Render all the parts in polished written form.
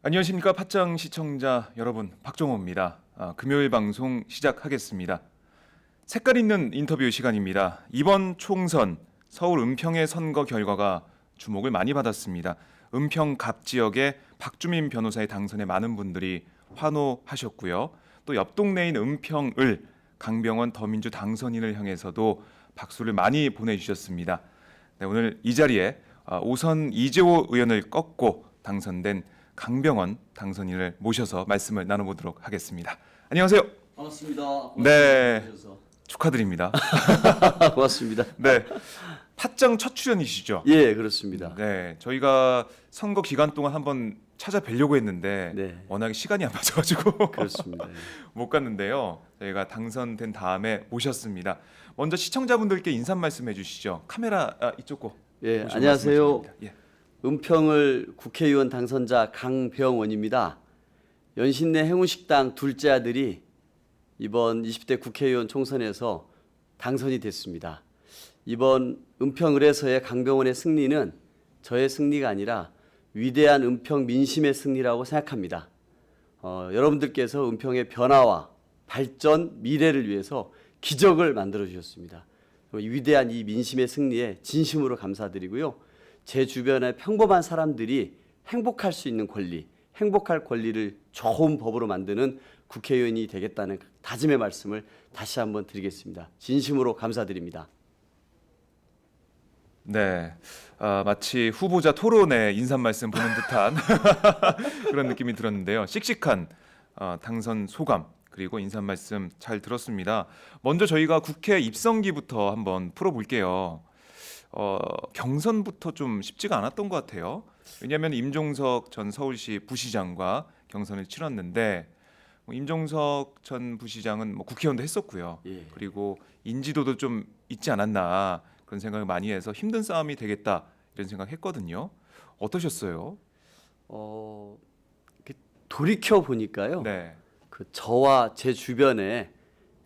안녕하십니까 팟짱 시청자 여러분, 박종호입니다. 금요일 방송 시작하겠습니다. 색깔 있는 인터뷰 시간입니다. 이번 총선 서울 은평의 선거 결과가 주목을 많이 받았습니다. 은평 갑 지역의 박주민 변호사의 당선에 많은 분들이 환호하셨고요. 또 옆 동네인 은평을 강병원 더민주 당선인을 향해서도 박수를 많이 보내주셨습니다. 네, 오늘 이 자리에 5선 이재호 의원을 꺾고 당선된 강병원 당선인을 모셔서 말씀을 나눠보도록 하겠습니다. 안녕하세요. 반갑습니다. 네, 축하드립니다. 고맙습니다. 네, 팟짱 첫 출연이시죠? 예, 그렇습니다. 네, 저희가 선거 기간 동안 한번 찾아뵈려고 했는데 네. 워낙에 시간이 안 맞아가지고 그렇습니다. 못 갔는데요. 저희가 당선된 다음에 모셨습니다. 먼저 시청자분들께 인사 말씀해 주시죠. 카메라 이쪽 거. 예, 보시고 안녕하세요. 말씀하시면 됩니다. 예. 은평을 국회의원 당선자 강병원입니다. 연신내 행운식당 둘째 아들이 이번 20대 국회의원 총선에서 당선이 됐습니다. 이번 은평을에서의 강병원의 승리는 저의 승리가 아니라 위대한 은평 민심의 승리라고 생각합니다. 여러분들께서 은평의 변화와 발전, 미래를 위해서 기적을 만들어 주셨습니다. 위대한 이 민심의 승리에 진심으로 감사드리고요. 제 주변의 평범한 사람들이 행복할 수 있는 권리, 행복할 권리를 좋은 법으로 만드는 국회의원이 되겠다는 다짐의 말씀을 다시 한번 드리겠습니다. 진심으로 감사드립니다. 네, 마치 후보자 토론에 인사 말씀 보는 듯한 그런 느낌이 들었는데요. 씩씩한 당선 소감 그리고 인사 말씀 잘 들었습니다. 먼저 저희가 국회 입성기부터 한번 풀어볼게요. 경선부터 좀 쉽지가 않았던 것 같아요. 왜냐하면 임종석 전 서울시 부시장과 경선을 치렀는데 임종석 전 부시장은 국회의원도 했었고요. 예. 그리고 인지도도 좀 있지 않았나 그런 생각을 많이 해서 힘든 싸움이 되겠다 이런 생각했거든요. 어떠셨어요? 돌이켜 보니까요. 네, 그 저와 제 주변에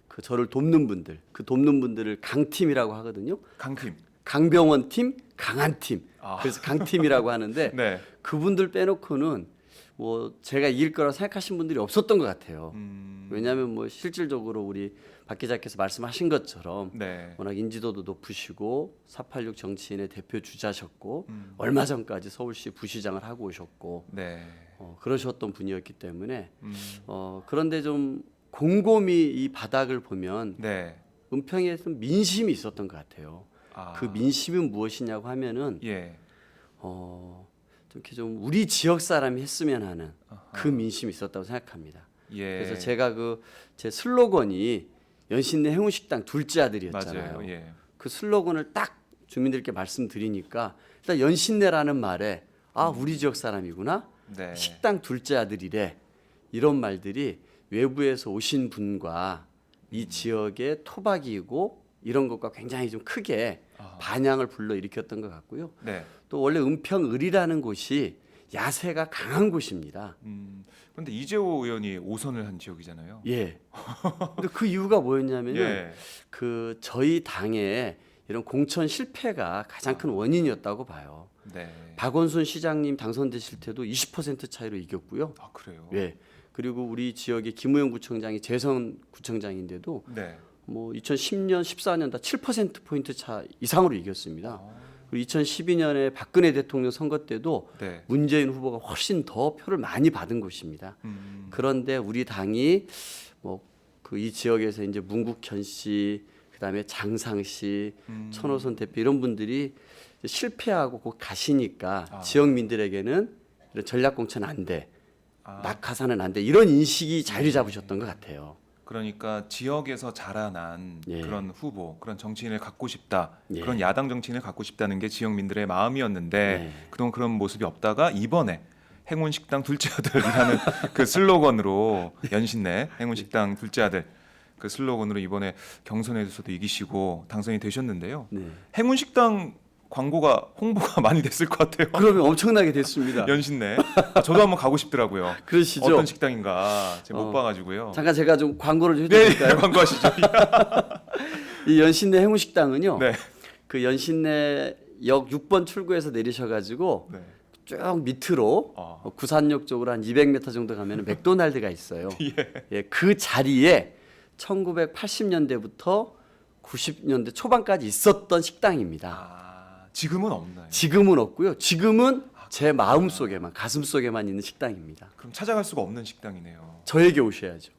그 저를 돕는 분들, 그 돕는 분들을 강팀이라고 하거든요. 강팀. 강병원 팀, 강한 팀. 아. 그래서 강팀이라고 하는데 네. 그분들 빼놓고는 뭐 제가 이길 거라 생각하신 분들이 없었던 것 같아요. 왜냐하면 뭐 실질적으로 우리 박 기자께서 말씀하신 것처럼 네. 워낙 인지도도 높으시고 486 정치인의 대표 주자셨고 얼마 전까지 서울시 부시장을 하고 오셨고 네. 그러셨던 분이었기 때문에 그런데 좀 곰곰이 이 바닥을 보면 네. 은평에 좀 민심이 있었던 것 같아요. 아. 그 민심은 무엇이냐고 하면은 예. 좀 이렇게 좀 우리 지역 사람이 했으면 하는 그 민심이 있었다고 생각합니다. 예. 그래서 제가 그 제 슬로건이 연신내 행운식당 둘째 아들이었잖아요. 맞아요. 예. 그 슬로건을 딱 주민들께 말씀드리니까 일단 연신내라는 말에 우리 지역 사람이구나. 네. 식당 둘째 아들이래. 이런 말들이 외부에서 오신 분과 이 지역의 토박이고 이런 것과 굉장히 좀 크게 반향을 불러일으켰던 것 같고요. 네. 또 원래 은평을이라는 곳이 야세가 강한 곳입니다. 그런데 이재호 의원이 5선을 한 지역이잖아요. 예. 근데 그 이유가 뭐였냐면요. 예. 그 저희 당의 이런 공천 실패가 가장 큰 원인이었다고 봐요. 네. 박원순 시장님 당선되실 때도 20% 차이로 이겼고요. 아, 그래요? 예. 그리고 우리 지역의 김우영 구청장이 재선 구청장인데도 네. 뭐 2010년, 14년 다 7% 포인트 차 이상으로 이겼습니다. 그리고 2012년에 박근혜 대통령 선거 때도 네. 문재인 후보가 훨씬 더 표를 많이 받은 곳입니다. 그런데 우리 당이 뭐 그 이 지역에서 이제 문국현 씨, 그다음에 장상 씨, 천호선 대표 이런 분들이 이제 실패하고 곧 가시니까 지역민들에게는 이런 전략 공천 안 돼, 낙하산은 안 돼 이런 인식이 자리 잡으셨던 것 같아요. 그러니까 지역에서 자라난 예. 그런 후보, 그런 정치인을 갖고 싶다, 예. 그런 야당 정치인을 갖고 싶다는 게 지역민들의 마음이었는데 예. 그동안 그런 모습이 없다가 이번에 행운식당 둘째 아들이라는 그 슬로건으로 연신내 행운식당 둘째 아들 그 슬로건으로 이번에 경선에서도 이기시고 당선이 되셨는데요. 네. 행운식당 광고가 홍보가 많이 됐을 것 같아요. 그러면 엄청나게 됐습니다. 연신내. 저도 한번 가고 싶더라고요. 그러시죠? 어떤 식당인가 제가 못 봐가지고요. 잠깐 제가 좀 광고를 좀 네, 해드릴까요? 광고하시죠. 이 연신내 행운식당은요. 네. 그 연신내 역 6번 출구에서 내리셔가지고 네. 쭉 밑으로 구산역 쪽으로 한 200m 정도 가면 맥도날드가 있어요. 예, 그 자리에 1980년대부터 90년대 초반까지 있었던 식당입니다. 지금은 없나요? 지금은 없고요. 지금은 제 마음 속에만, 가슴 속에만 있는 식당입니다. 그럼 찾아갈 수가 없는 식당이네요. 저에게 오셔야죠.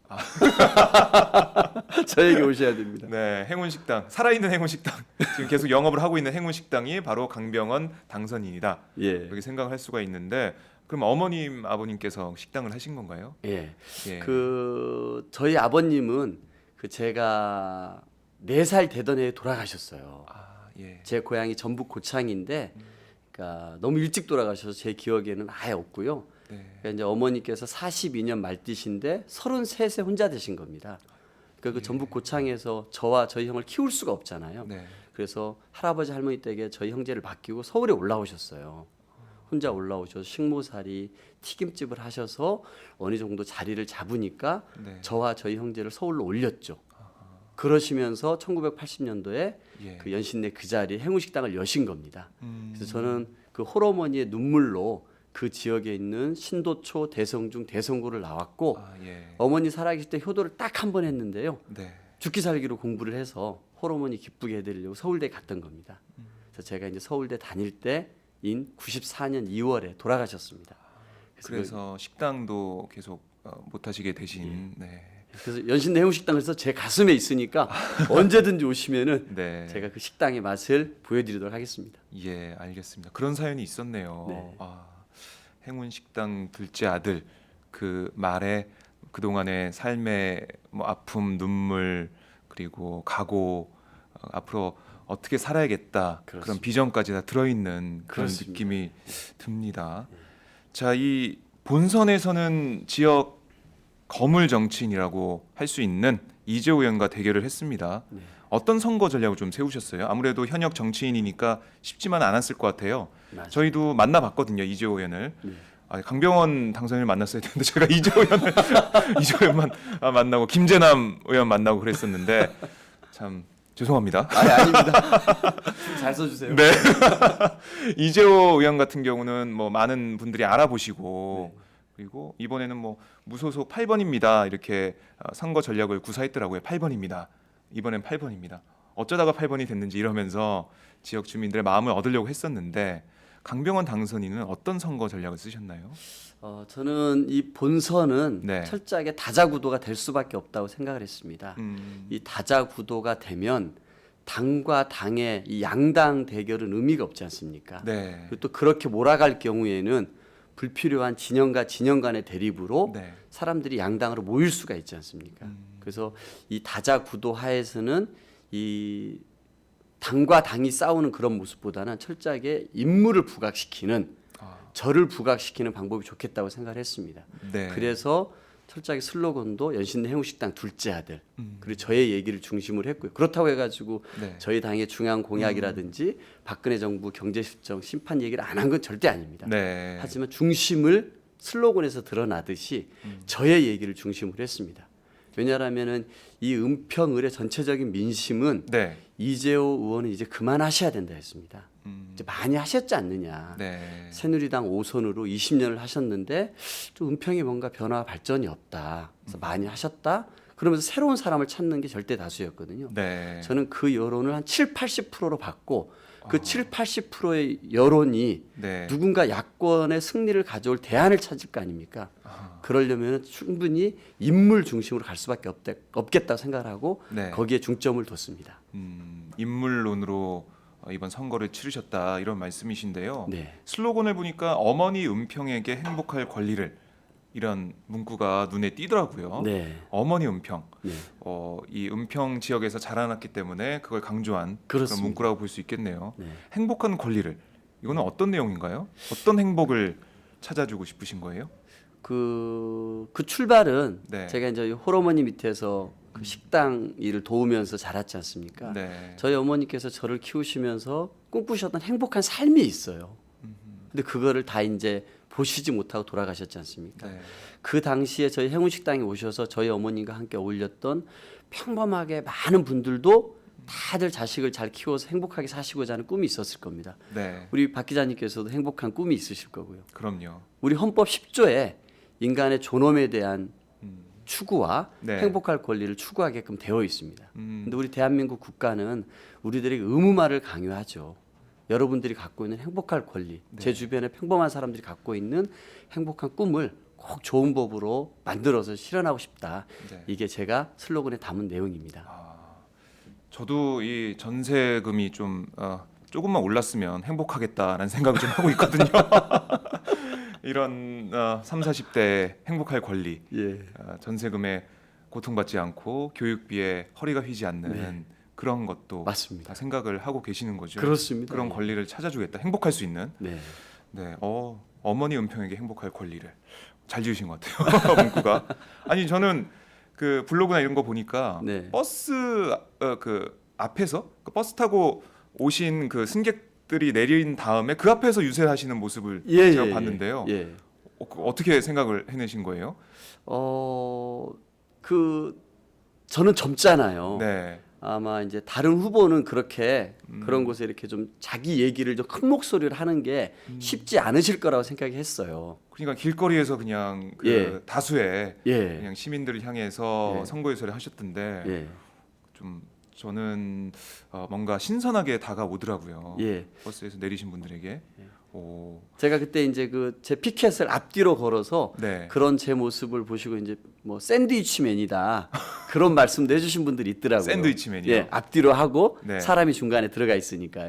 저에게 오셔야 됩니다. 네, 행운식당, 살아있는 행운식당. 지금 계속 영업을 하고 있는 행운식당이 바로 강병원 당선인이다. 예. 이렇게 생각을 할 수가 있는데, 그럼 어머님, 아버님께서 식당을 하신 건가요? 예. 예. 그 저희 아버님은 그 제가 4살 되던 해에 돌아가셨어요. 예. 제 고향이 전북 고창인데, 그러니까 너무 일찍 돌아가셔서 제 기억에는 아예 없고요. 네. 그러니까 이제 어머니께서 42년 말띠신데 33세 혼자 되신 겁니다. 그러니까 그 전북 고창에서 저와 저희 형을 키울 수가 없잖아요. 네. 그래서 할아버지 할머니 댁에 저희 형제를 맡기고 서울에 올라오셨어요. 혼자 올라오셔서 식모살이 튀김집을 하셔서 어느 정도 자리를 잡으니까 네. 저와 저희 형제를 서울로 올렸죠. 그러시면서 1980년도에 예. 그 연신내 그 자리에 행운식당을 여신 겁니다. 그래서 저는 그 홀어머니의 눈물로 그 지역에 있는 신도초, 대성중, 대성구를 나왔고 예. 어머니 살아계실 때 효도를 딱 한 번 했는데요. 네. 죽기 살기로 공부를 해서 홀어머니 기쁘게 해드리려고 서울대 갔던 겁니다. 그래서 제가 이제 서울대 다닐 때인 94년 2월에 돌아가셨습니다. 그래서 식당도 계속 못 하시게 되신. 네. 그래서 연신내 행운식당에서 제 가슴에 있으니까 언제든지 오시면은 네. 제가 그 식당의 맛을 보여드리도록 하겠습니다. 예, 알겠습니다. 그런 사연이 있었네요. 네. 행운식당 둘째 아들 그 말에 그동안의 삶의 뭐 아픔, 눈물 그리고 각오, 앞으로 어떻게 살아야겠다 그런 그렇습니다. 비전까지 다 들어있는 그런 그렇습니다. 느낌이 듭니다. 자, 이 본선에서는 지역 거물 정치인이라고 할 수 있는 이재호 의원과 대결을 했습니다. 네. 어떤 선거 전략을 좀 세우셨어요? 아무래도 현역 정치인이니까 쉽지만 않았을 것 같아요. 맞아요. 저희도 만나봤거든요, 이재호 의원을. 네. 강병원 당선인을 만났어야 되는데 제가 이재호 의원을 이재호 의원만 만나고 김재남 의원 만나고 그랬었는데 참 죄송합니다. 아닙니다. 잘 써주세요. 네. 이재호 의원 같은 경우는 뭐 많은 분들이 알아보시고 네. 그리고 이번에는 뭐 무소속 8번입니다. 이렇게 선거 전략을 구사했더라고요. 8번입니다. 이번엔 8번입니다. 어쩌다가 8번이 됐는지 이러면서 지역 주민들의 마음을 얻으려고 했었는데 강병원 당선인은 어떤 선거 전략을 쓰셨나요? 저는 이 본선은 네. 철저하게 다자 구도가 될 수밖에 없다고 생각을 했습니다. 이 다자 구도가 되면 당과 당의 이 양당 대결은 의미가 없지 않습니까? 네. 그리고 또 그렇게 몰아갈 경우에는 불필요한 진영과 진영 간의 대립으로 네. 사람들이 양당으로 모일 수가 있지 않습니까? 그래서 이 다자 구도 하에서는 이 당과 당이 싸우는 그런 모습보다는 철저하게 인물을 부각시키는 저를 부각시키는 방법이 좋겠다고 생각을 했습니다. 네. 그래서 철저하게 슬로건도 연신내 행운식당 둘째 아들 그리고 저의 얘기를 중심으로 했고요. 그렇다고 해가지고 네. 저희 당의 중앙 공약이라든지 박근혜 정부 경제실정 심판 얘기를 안 한 건 절대 아닙니다. 네. 하지만 중심을 슬로건에서 드러나듯이 저의 얘기를 중심으로 했습니다. 왜냐하면은 이 은평을의 전체적인 민심은 네. 이재호 의원은 이제 그만하셔야 된다 했습니다. 이제 많이 하셨지 않느냐. 네. 새누리당 5선으로 20년을 하셨는데 좀 은평에 뭔가 변화와 발전이 없다. 그래서 많이 하셨다. 그러면서 새로운 사람을 찾는 게 절대 다수였거든요. 네. 저는 그 여론을 한 7, 80%로 받고 그 7, 80%의 여론이 네. 누군가 야권의 승리를 가져올 대안을 찾을 거 아닙니까? 그러려면 충분히 인물 중심으로 갈 수밖에 없겠다고 생각을 하고 네. 거기에 중점을 뒀습니다. 인물론으로 이번 선거를 치르셨다 이런 말씀이신데요. 네. 슬로건을 보니까 어머니 은평에게 행복할 권리를 이런 문구가 눈에 띄더라고요. 네. 어머니 은평. 네. 이 은평 지역에서 자라났기 때문에 그걸 강조한 그렇습니다. 그런 문구라고 볼 수 있겠네요. 네. 행복한 권리를. 이거는 어떤 내용인가요? 어떤 행복을 찾아주고 싶으신 거예요? 그 출발은 네. 제가 이제 홀어머니 밑에서 그 식당 일을 도우면서 자랐지 않습니까? 네. 저희 어머니께서 저를 키우시면서 꿈꾸셨던 행복한 삶이 있어요. 근데 그거를 다 이제 보시지 못하고 돌아가셨지 않습니까? 네. 그 당시에 저희 행운식당에 오셔서 저희 어머님과 함께 어울렸던 평범하게 많은 분들도 다들 자식을 잘 키워서 행복하게 사시고자 하는 꿈이 있었을 겁니다. 네. 우리 박 기자님께서도 행복한 꿈이 있으실 거고요. 그럼요. 우리 헌법 10조에 인간의 존엄에 대한 추구와 네. 행복할 권리를 추구하게끔 되어 있습니다. 음. 근데 우리 대한민국 국가는 우리들에게 의무화를 강요하죠. 여러분들이 갖고 있는 행복할 권리, 네. 제 주변에 평범한 사람들이 갖고 있는 행복한 꿈을 꼭 좋은 법으로 만들어서 실현하고 싶다. 네. 이게 제가 슬로건에 담은 내용입니다. 저도 이 전세금이 좀 조금만 올랐으면 행복하겠다라는 생각을 좀 하고 있거든요. 이런 3, 40대 행복할 권리, 예. 전세금에 고통받지 않고 교육비에 허리가 휘지 않는 네. 그런 것도 맞습니다. 다 생각을 하고 계시는 거죠. 그렇습니다. 그런 예. 권리를 찾아주겠다, 행복할 수 있는. 네. 네, 어머니 은평에게 행복할 권리를 잘 지으신 것 같아요. 문구가. 아니 저는 그 블로그나 이런 거 보니까 네. 버스 그 앞에서 그 버스 타고 오신 그 승객들이 내린 다음에 그 앞에서 유세를 하시는 모습을 제가 봤는데요. 예. 어떻게 생각을 해내신 거예요? 저는 젊잖아요. 네, 아마 이제 다른 후보는 그렇게 그런 곳에 이렇게 좀 자기 얘기를 좀 큰 목소리를 하는 게 쉽지 않으실 거라고 생각했어요. 그러니까 길거리에서 그냥 그 예. 다수의 예. 그냥 시민들을 향해서 예. 선거 유세를 하셨던데 예. 좀 저는 뭔가 신선하게 다가오더라고요. 예. 버스에서 내리신 분들에게. 오, 제가 그때 이제 그 제 피켓을 앞뒤로 걸어서 네. 그런 제 모습을 보시고 이제 뭐 샌드위치맨이다 그런 말씀도 해주신 분들이 있더라고요. 샌드위치맨이요? 예, 앞뒤로 하고 네. 사람이 중간에 들어가 있으니까요.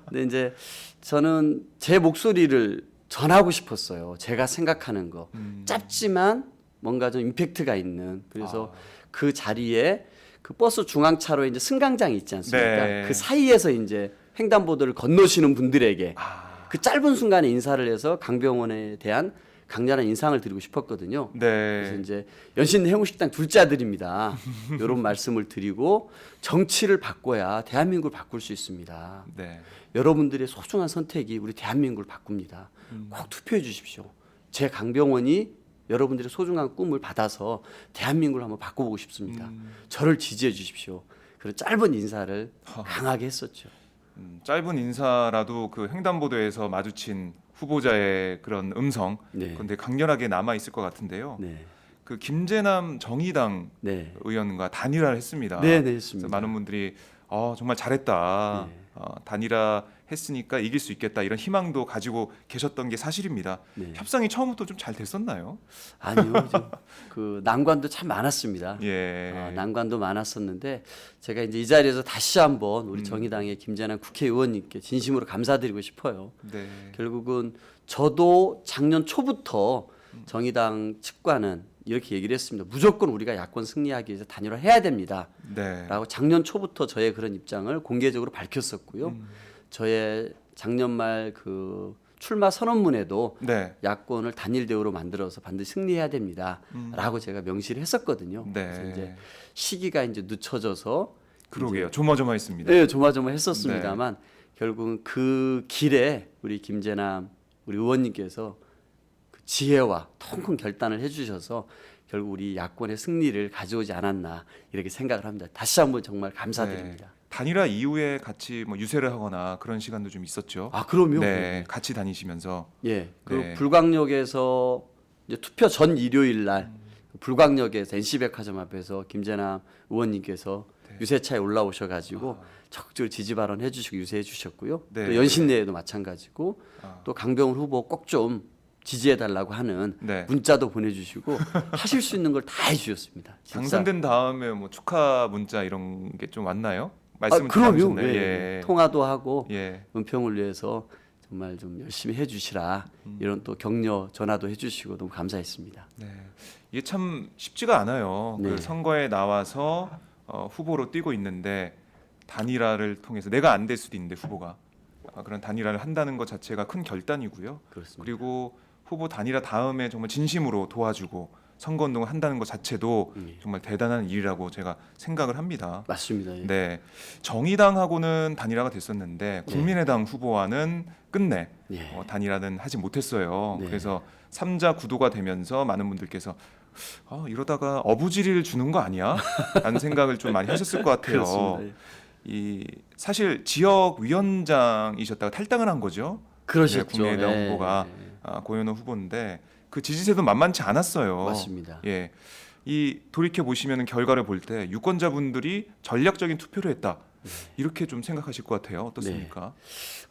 근데 이제 저는 제 목소리를 전하고 싶었어요. 제가 생각하는 거 짧지만 뭔가 좀 임팩트가 있는. 그래서 그 자리에 그 버스 중앙차로에 이제 승강장이 있지 않습니까? 네. 그 사이에서 이제 횡단보도를 건너시는 분들에게 그 짧은 순간에 인사를 해서 강병원에 대한 강렬한 인상을 드리고 싶었거든요. 그래서 네. 이제 연신 해무식당 둘째 아들입니다. 이런 말씀을 드리고 정치를 바꿔야 대한민국을 바꿀 수 있습니다. 네. 여러분들의 소중한 선택이 우리 대한민국을 바꿉니다. 꼭 투표해 주십시오. 제 강병원이 여러분들의 소중한 꿈을 받아서 대한민국을 한번 바꿔보고 싶습니다. 저를 지지해 주십시오. 그런 짧은 인사를 강하게 했었죠. 짧은 인사라도 그 횡단보도에서 마주친 후보자의 그런 음성, 네. 근데 강렬하게 남아 있을 것 같은데요. 네, 그 김재남 정의당 네, 의원과 단일화를 했습니다. 네, 네, 그래서 했습니다. 많은 분들이 정말 잘했다. 네. 단일화 했으니까 이길 수 있겠다 이런 희망도 가지고 계셨던 게 사실입니다. 네. 협상이 처음부터 좀 잘 됐었나요? 아니요, 그 난관도 참 많았습니다. 예. 난관도 많았었는데 제가 이제 이 자리에서 다시 한번 우리 정의당의 김재남 국회의원님께 진심으로 감사드리고 싶어요. 네. 결국은 저도 작년 초부터 정의당 측과는 이렇게 얘기를 했습니다. 무조건 우리가 야권 승리하기 위해서 단일화해야 됩니다. 네. 라고 작년 초부터 저의 그런 입장을 공개적으로 밝혔었고요. 저의 작년 말 그 출마 선언문에도 네. 야권을 단일 대우로 만들어서 반드시 승리해야 됩니다.라고 제가 명시를 했었거든요. 네. 그래서 이제 시기가 이제 늦춰져서 그러게요. 조마조마했습니다. 네, 조마조마했었습니다만 결국은 그 길에 우리 김재남 우리 의원님께서 그 지혜와 통큰 결단을 해주셔서 결국 우리 야권의 승리를 가져오지 않았나 이렇게 생각을 합니다. 다시 한번 정말 감사드립니다. 네. 단일화 이후에 같이 뭐 유세를 하거나 그런 시간도 좀 있었죠. 아, 그럼요. 네, 같이 다니시면서. 예, 그 네. 불광역에서 이제 투표 전 일요일 날 불광역에서 NC백화점 앞에서 김재남 의원님께서 유세차에 올라오셔가지고 적극적으로 지지 발언 해주시고 유세해 주셨고요. 네. 또 연신내에도 마찬가지고 아. 또 강병훈 후보 꼭 좀 지지해 달라고 하는 네. 문자도 보내주시고 하실 수 있는 걸 다 해주셨습니다. 진짜. 당선된 다음에 뭐 축하 문자 이런 게 좀 왔나요? 아, 말씀을 좀 그럼요. 나누셨나요? 예. 예. 통화도 하고 예. 은평을 위해서 정말 좀 열심히 해주시라 이런 또 격려 전화도 해주시고 너무 감사했습니다. 네. 이게 참 쉽지가 않아요. 네. 그 선거에 나와서 후보로 뛰고 있는데 단일화를 통해서 내가 안 될 수도 있는데 후보가 그런 단일화를 한다는 것 자체가 큰 결단이고요. 그렇습니다. 그리고 후보 단일화 다음에 정말 진심으로 도와주고 선거운동을 한다는 것 자체도 정말 대단한 일이라고 제가 생각을 합니다. 맞습니다. 예. 네, 정의당하고는 단일화가 됐었는데 국민의당 후보와는 끝내 예. 단일화는 하지 못했어요. 네. 그래서 3자 구도가 되면서 많은 분들께서 이러다가 어부지리를 주는 거 아니야? 라는 생각을 좀 많이 하셨을 것 같아요. 그렇습니다. 예. 이 사실 지역 위원장이셨다가 탈당을 한 거죠. 그러셨죠. 국민의당 예. 후보가 고현우 후보인데 그 지지세도 만만치 않았어요. 맞습니다. 예, 이 돌이켜 보시면 결과를 볼 때 유권자분들이 전략적인 투표를 했다 이렇게 좀 생각하실 것 같아요. 어떻습니까?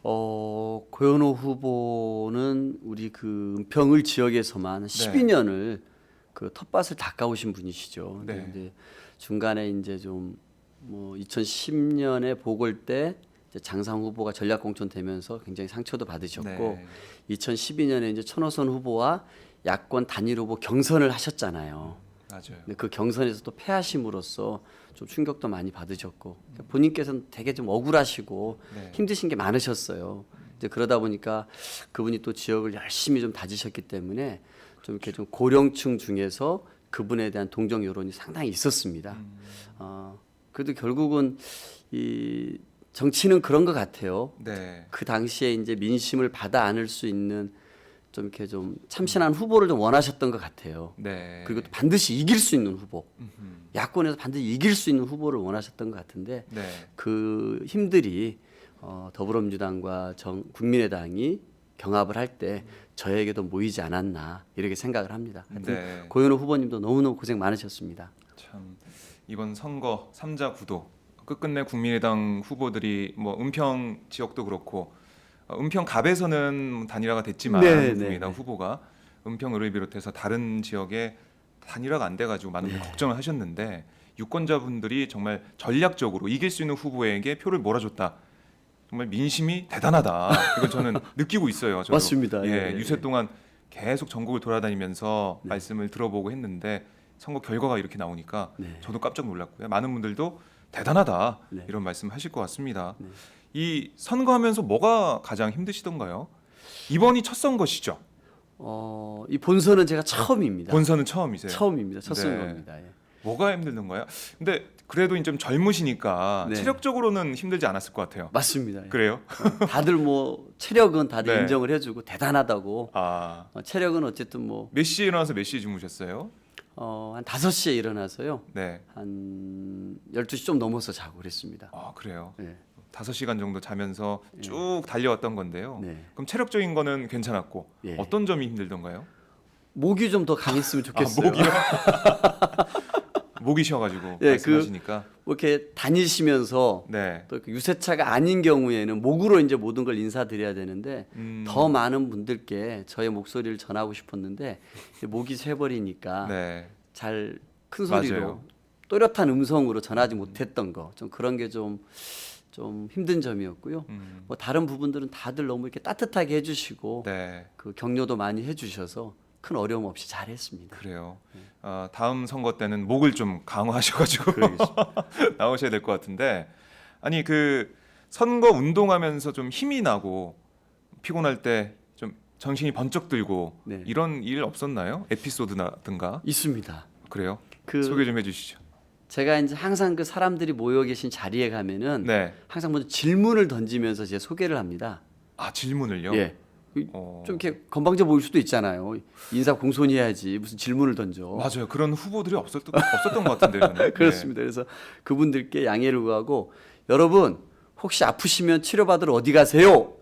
고현우 후보는 우리 그 은평을 지역에서만 12년을 그 텃밭을 닦아오신 분이시죠. 네. 근데 중간에 이제 좀 뭐 2010년에 보궐 때 이제 장상 후보가 전략 공천되면서 굉장히 상처도 받으셨고 네. 2012년에 이제 천호선 후보와 야권 단일 후보 경선을 하셨잖아요. 맞아요. 근데 그 경선에서 또 패하심으로써 좀 충격도 많이 받으셨고 본인께서는 되게 좀 억울하시고 네. 힘드신 게 많으셨어요. 이제 그러다 보니까 그분이 또 지역을 열심히 좀 다지셨기 때문에 좀 이렇게 좀 고령층 중에서 그분에 대한 동정 여론이 상당히 있었습니다. 그래도 결국은 이 정치는 그런 것 같아요. 네. 그 당시에 이제 민심을 받아 안을 수 있는 좀 이렇게 좀 참신한 후보를 좀 원하셨던 것 같아요. 네. 그리고 또 반드시 이길 수 있는 후보, 음흠. 야권에서 반드시 이길 수 있는 후보를 원하셨던 것 같은데 네. 그 힘들이 더불어민주당과 국민의당이 경합을 할 때 저에게도 모이지 않았나 이렇게 생각을 합니다. 하여튼 네. 고현우 후보님도 너무너무 고생 많으셨습니다. 참 이번 선거 3자 구도 끝끝내 국민의당 후보들이 뭐 은평 지역도 그렇고 은평 갑에서는 단일화가 됐지만 네, 국민의당 네. 후보가 은평을 비롯해서 다른 지역에 단일화가 안 돼가지고 많은 분들 걱정을 하셨는데 유권자분들이 정말 전략적으로 이길 수 있는 후보에게 표를 몰아줬다. 정말 민심이 대단하다. 이걸 저는 느끼고 있어요. 저도. 맞습니다. 예, 예. 유세 동안 계속 전국을 돌아다니면서 네. 말씀을 들어보고 했는데 선거 결과가 이렇게 나오니까 네. 저도 깜짝 놀랐고요. 많은 분들도 대단하다 네. 이런 말씀하실 것 같습니다. 네. 이 선거하면서 뭐가 가장 힘드시던가요? 이번이 첫 선거시죠? 이 본선은 제가 처음입니다. 본선은 처음이세요. 처음입니다. 첫 네. 선거입니다. 예. 뭐가 힘들던가요? 근데 그래도 좀 젊으시니까 네. 체력적으로는 힘들지 않았을 것 같아요. 맞습니다. 예. 그래요? 다들 뭐 체력은 다들 네. 인정을 해주고 대단하다고. 아, 체력은 어쨌든 뭐 몇 시에 일어나서 몇 시에 주무셨어요? 한 5시에 일어나서요. 네. 한 12시 좀 넘어서 자고 그랬습니다. 아, 그래요. 네. 5시간 정도 자면서 쭉 달려왔던 건데요. 네. 그럼 체력적인 거는 괜찮았고 예. 어떤 점이 힘들던가요? 목이 좀 더 강했으면 좋겠어요. 목이요? 목이 쉬어가지고 예, 말씀하시니까. 뭐 이렇게 다니시면서 네. 또 이렇게 유세차가 아닌 경우에는 목으로 이제 모든 걸 인사드려야 되는데 더 많은 분들께 저의 목소리를 전하고 싶었는데 이제 목이 쇠버리니까 네. 잘 큰 소리로 맞아요. 또렷한 음성으로 전하지 못했던 거 좀 그런 게 좀 힘든 점이었고요. 뭐 다른 부분들은 다들 너무 이렇게 따뜻하게 해주시고 네. 그 격려도 많이 해주셔서 큰 어려움 없이 잘했습니다. 그래요. 다음 선거 때는 목을 좀 강화하셔가지고 나오셔야 될 것 같은데 아니 그 선거 운동하면서 좀 힘이 나고 피곤할 때 좀 정신이 번쩍 들고 네. 이런 일 없었나요? 에피소드라든가 있습니다. 그래요? 그 소개 좀 해주시죠. 제가 이제 항상 그 사람들이 모여 계신 자리에 가면은 네. 항상 먼저 질문을 던지면서 제 소개를 합니다. 아 질문을요? 예. 어, 좀 이렇게 건방져 보일 수도 있잖아요. 인사 공손해야지 무슨 질문을 던져. 맞아요. 그런 후보들이 없었던 것 같은데요. 저는. 그렇습니다. 그래서 그분들께 양해를 구하고 여러분 혹시 아프시면 치료받으러 어디 가세요?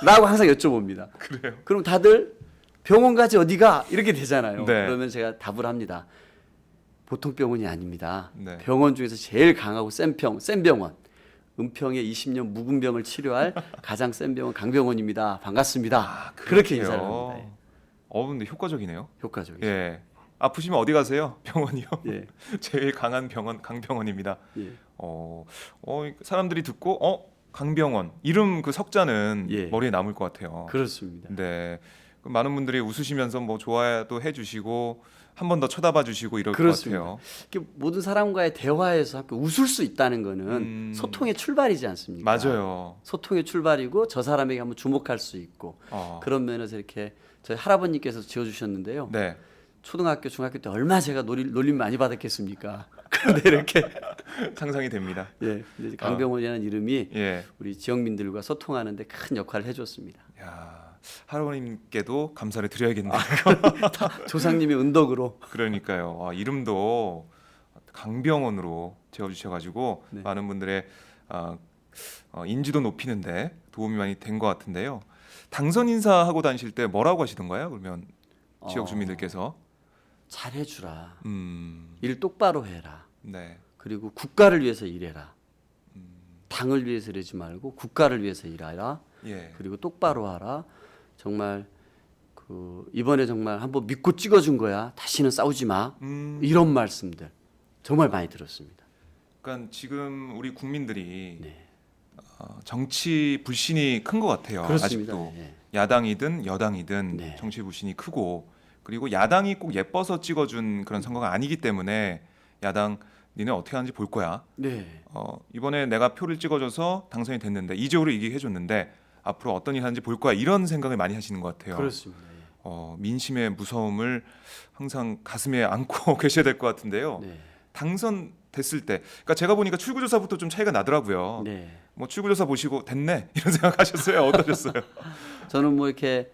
라고 항상 여쭤봅니다. 그래요. 그럼 다들 병원 가지 어디가? 이렇게 되잖아요. 네. 그러면 제가 답을 합니다. 보통 병원이 아닙니다. 네. 병원 중에서 제일 강하고 센 병원. 은평에 20년 묵은 병을 치료할 가장 센 병원 강병원입니다. 반갑습니다. 그렇게 그렇게요. 인사를 합니다. 예. 근데 효과적이네요. 효과적이죠. 예. 아프시면 어디 가세요? 병원이요. 예. 제일 강한 병원 강병원입니다. 예. 사람들이 듣고 강병원 이름 그 석자는 예. 머리에 남을 것 같아요. 그렇습니다. 네. 그럼 많은 분들이 웃으시면서 뭐 좋아도 해주시고 한 번 더 쳐다봐 주시고 이럴 그렇습니다. 것 같아요. 이렇게 모든 사람과의 대화에서 함께 웃을 수 있다는 거는 소통의 출발이지 않습니까? 맞아요. 소통의 출발이고 저 사람에게 한번 주목할 수 있고 그런 면에서 이렇게 저희 할아버님께서 지어주셨는데요. 네. 초등학교, 중학교 때 얼마 제가 놀림 많이 받았겠습니까? 그런데 이렇게 상상이 됩니다. 예, 근데 강병원이라는 이름이 예. 우리 지역민들과 소통하는데 큰 역할을 해줬습니다. 야, 할아버님께도 감사를 드려야겠네요. 조상님의 은덕으로. 그러니까요. 이름도 강병원으로 지어주셔가지고 네. 많은 분들의 인지도 높이는데 도움이 많이 된 것 같은데요. 당선 인사하고 다니실 때 뭐라고 하시던가요? 그러면 지역 주민들께서 잘해주라. 음, 일 똑바로 해라. 네, 그리고 국가를 위해서 일해라. 당을 위해서 일하지 말고 국가를 위해서 일하라. 예, 그리고 똑바로 하라. 정말 이번에 정말 한번 믿고 찍어준 거야. 다시는 싸우지 마. 이런 말씀들 정말 많이 들었습니다. 그러니까 지금 우리 국민들이 네. 정치 불신이 큰 것 같아요. 그렇습니다. 아직도 네. 야당이든 여당이든 네. 정치 불신이 크고 그리고 야당이 꼭 예뻐서 찍어준 그런 선거가 아니기 때문에 야당 니네 어떻게 하는지 볼 거야. 네. 이번에 내가 표를 찍어줘서 당선이 됐는데 이적으로 이기게 해줬는데 앞으로 어떤 일 하는지 볼 거야 이런 생각을 많이 하시는 것 같아요. 그렇습니다. 예. 민심의 무서움을 항상 가슴에 안고 계셔야 될 것 같은데요. 네. 당선됐을 때, 그러니까 제가 보니까 출구조사부터 좀 차이가 나더라고요. 네. 뭐 출구조사 보시고 됐네 이런 생각하셨어요? 어떠셨어요? 저는 뭐 이렇게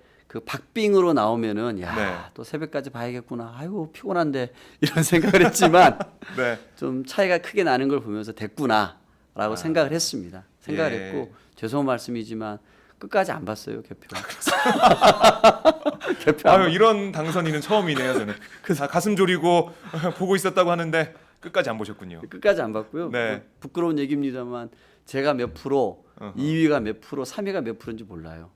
박빙으로 나오면은 야, 네. 또 새벽까지 봐야겠구나. 아이고 피곤한데 이런 생각을 했지만 네. 좀 차이가 크게 나는 걸 보면서 됐구나라고 생각을 했습니다. 생각을 예. 했고 죄송한 말씀이지만 끝까지 안 봤어요 개표. 개표 아유 이런 당선인은 처음이네요 저는. 다 가슴 졸이고 보고 있었다고 하는데 끝까지 안 보셨군요. 끝까지 안 봤고요. 네. 뭐 부끄러운 얘기입니다만 제가 몇 프로, 2위가 몇 프로, 3위가 몇 프로인지 몰라요.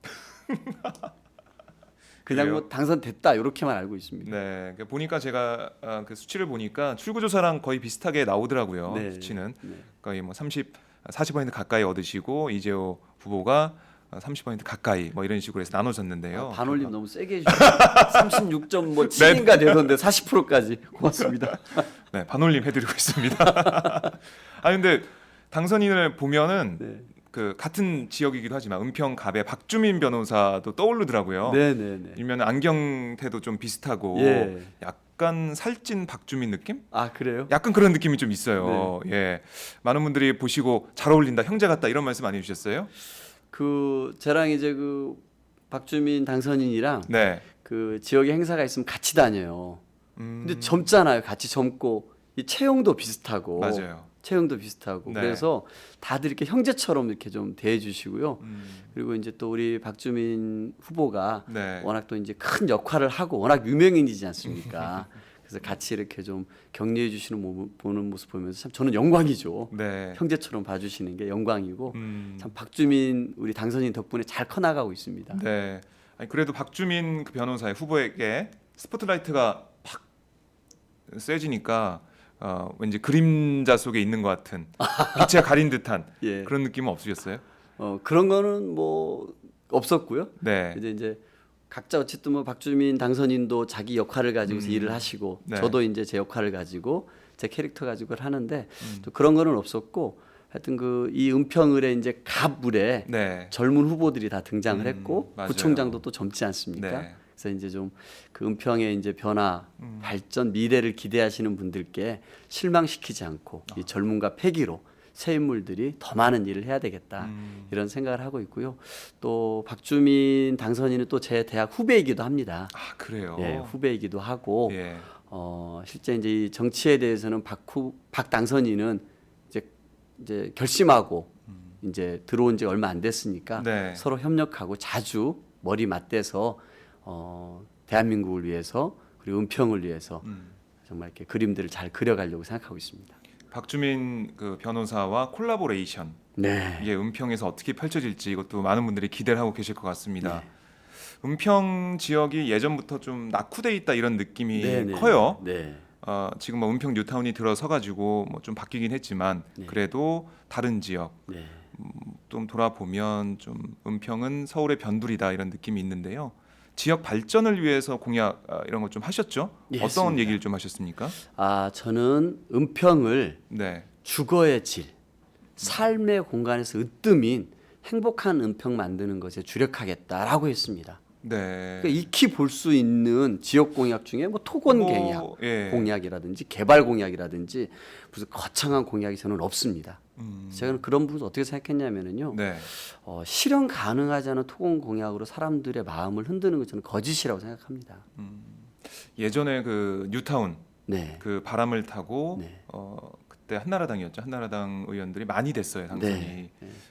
그냥 그래요? 뭐 당선됐다 이렇게만 알고 있습니다. 네, 그러니까 보니까 제가 그 수치를 보니까 출구조사랑 거의 비슷하게 나오더라고요. 네. 수치는 네. 거의 뭐 40% 가까이 얻으시고 이재호 후보가 30% 가까이 뭐 이런 식으로 해서 나눠졌는데요. 반올림 너무 세게 해주셨어요. 36.7인가 되던데 40%까지 고맙습니다. 네, 반올림 해드리고 있습니다. 아 근데 당선인을 보면은 네. 그 같은 지역이기도 하지만 은평갑의 박주민 변호사도 떠오르더라고요. 네네네. 일면 안경테도 좀 비슷하고 예. 약간 살찐 박주민 느낌? 아 그래요? 약간 그런 느낌이 좀 있어요. 예, 많은 분들이 보시고 잘 어울린다, 형제 같다 이런 말씀 많이 주셨어요. 저랑 이제 박주민 당선인이랑 네, 그 지역에 행사가 있으면 같이 다녀요. 음, 근데 젊잖아요. 같이 젊고 이 체형도 비슷하고 맞아요. 체형도 비슷하고 네. 그래서 다들 이렇게 형제처럼 이렇게 좀 대해주시고요. 그리고 이제 또 우리 박주민 후보가 네, 워낙 또 이제 큰 역할을 하고 워낙 유명인이지 않습니까? 그래서 같이 이렇게 좀 격려해 주시는 보는 모습 보면서 참 저는 영광이죠. 네, 형제처럼 봐주시는 게 영광이고 음, 참 박주민 우리 당선인 덕분에 잘 커나가고 있습니다. 네. 아니, 그래도 박주민 그 변호사의 후보에게 스포트라이트가 팍 쐬지니까 왠지 그림자 속에 있는 것 같은 빛에 가린 듯한 예. 그런 느낌은 없으셨어요? 그런 거는 뭐 없었고요. 네, 이제 각자 어쨌든 뭐 박주민 당선인도 자기 역할을 가지고서 일을 하시고 네. 저도 이제 제 역할을 가지고 제 캐릭터 가지고를 하는데 또 그런 거는 없었고 하여튼 이 은평을에 이제 갑을에 네, 젊은 후보들이 다 등장을 했고 맞아요. 구청장도 또 젊지 않습니까? 네. 그래서 이제 좀 그 은평의 이제 변화, 발전, 미래를 기대하시는 분들께 실망시키지 않고 이 젊음과 패기로 새 인물들이 더 많은 일을 해야 되겠다 이런 생각을 하고 있고요. 또 박주민 당선인은 또 제 대학 후배이기도 합니다. 아 그래요. 예, 후배이기도 하고 예, 실제 이제 이 정치에 대해서는 박 당선인은 이제 결심하고 이제 들어온 지 얼마 안 됐으니까 네. 서로 협력하고 자주 머리 맞대서 대한민국을 위해서 그리고 은평을 위해서 정말 이렇게 그림들을 잘 그려가려고 생각하고 있습니다. 박주민 그 변호사와 콜라보레이션 네. 이게 은평에서 어떻게 펼쳐질지 이것도 많은 분들이 기대를 하고 계실 것 같습니다. 네. 은평 지역이 예전부터 좀 낙후돼 있다 이런 느낌이 네, 네. 커요. 네. 지금 뭐 은평 뉴타운이 들어서 가지고 뭐 좀 바뀌긴 했지만 네. 그래도 다른 지역 네. 좀 돌아보면 좀 은평은 서울의 변두리다 이런 느낌이 있는데요. 지역 발전을 위해서 공약 이런 거 좀 하셨죠? 예, 어떤 했습니다. 얘기를 좀 하셨습니까? 저는 은평을 네, 주거의 질, 삶의 공간에서 으뜸인 행복한 은평 만드는 것에 주력하겠다라고 했습니다. 네. 그러니까 익히 볼 수 있는 지역 공약 중에 뭐 토건 공약, 예. 공약이라든지 개발 공약이라든지 무슨 거창한 공약이 저는 없습니다. 제가 그런 부분을 어떻게 생각했냐면요, 네. 실현 가능하지 않은 토건 공약으로 사람들의 마음을 흔드는 것 저는 거짓이라고 생각합니다. 예전에 그 뉴타운 네, 그 바람을 타고 네. 그때 한나라당이었죠. 한나라당 의원들이 많이 됐어요. 당선이. 네.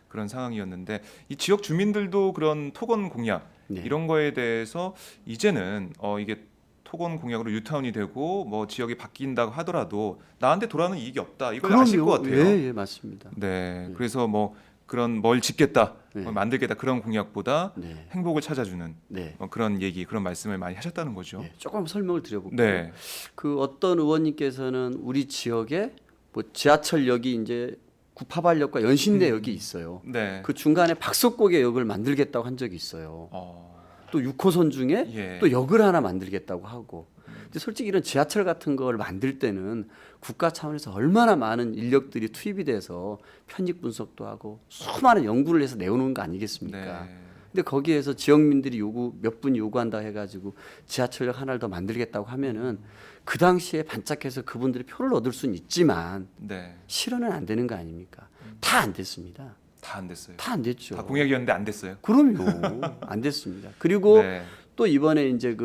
그런 상황이었는데 이 지역 주민들도 그런 토건 공약 네. 이런 거에 대해서 이제는 이게 토건 공약으로 유타운이 되고 뭐 지역이 바뀐다고 하더라도 나한테 돌아오는 이익이 없다. 이걸 아실 것 같아요. 예, 예, 맞습니다. 네. 그래서 뭐 그런 뭘 짓겠다, 네. 뭘 만들겠다 그런 공약보다 네. 행복을 찾아주는 네. 그런 얘기, 그런 말씀을 많이 하셨다는 거죠. 네. 조금 설명을 드려볼게요. 네. 그 어떤 의원님께서는 우리 지역에 뭐 지하철역이 이제 구파발역과 연신내역이 있어요. 네. 그 중간에 박석곡의 역을 만들겠다고 한 적이 있어요. 또 6호선 중에 예. 또 역을 하나 만들겠다고 하고. 근데 솔직히 이런 지하철 같은 걸 만들 때는 국가 차원에서 얼마나 많은 인력들이 투입이 돼서 편익 분석도 하고 수많은 연구를 해서 내오는 거 아니겠습니까? 네. 근데 거기에서 지역민들이 몇 분이 요구한다 해가지고 지하철역 하나를 더 만들겠다고 하면은 그 당시에 반짝해서 그분들이 표를 얻을 수는 있지만 네. 실현은 안 되는 거 아닙니까? 다 안 됐습니다. 다 안 됐어요. 다 안 됐죠. 다 공약이었는데 안 됐어요. 그럼요. 안 됐습니다. 그리고 네. 또 이번에 이제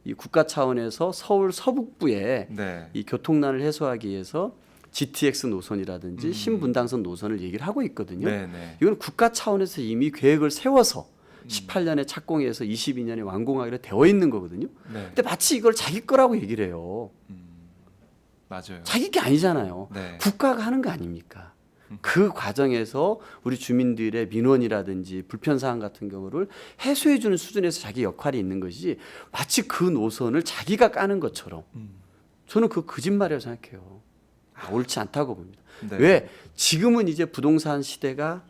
이 국가 차원에서 서울 서북부에 네. 이 교통난을 해소하기 위해서 GTX 노선이라든지 신분당선 노선을 얘기를 하고 있거든요. 네, 네. 이건 국가 차원에서 이미 계획을 세워서 18년에 착공해서 22년에 완공하기로 되어 있는 거거든요. 네. 근데 마치 이걸 자기 거라고 얘기를 해요. 맞아요. 자기 게 아니잖아요. 네. 국가가 하는 거 아닙니까? 그 과정에서 우리 주민들의 민원이라든지 불편사항 같은 경우를 해소해 주는 수준에서 자기 역할이 있는 것이지 마치 그 노선을 자기가 까는 것처럼 저는 그 거짓말이라고 생각해요. 옳지 않다고 봅니다. 네. 왜? 지금은 이제 부동산 시대가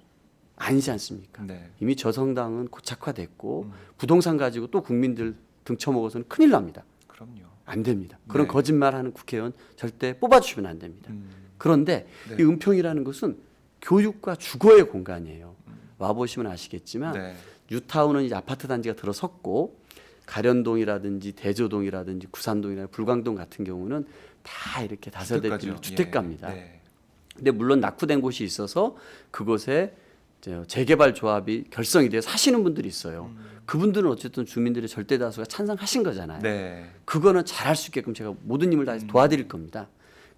아니지 않습니까? 네. 이미 저성당은 고착화됐고 부동산 가지고 또 국민들 등쳐먹어서는 큰일 납니다. 그럼요. 안 됩니다. 그런 네. 거짓말하는 국회의원 절대 뽑아주시면 안 됩니다. 그런데 네. 이 은평이라는 것은 교육과 주거의 공간이에요. 와 보시면 아시겠지만 네. 뉴타운은 이제 아파트 단지가 들어섰고 가련동이라든지 대조동이라든지 구산동이라든지 불광동 같은 경우는 다 이렇게 다세대 주택가죠. 주택가입니다. 예. 네. 근데 물론 낙후된 곳이 있어서 그곳에 재개발 조합이 결성이 돼서 사시는 분들이 있어요. 그분들은 어쨌든 주민들의 절대 다수가 찬성하신 거잖아요. 네. 그거는 잘할 수 있게끔 제가 모든 힘을 다해서 도와드릴 겁니다.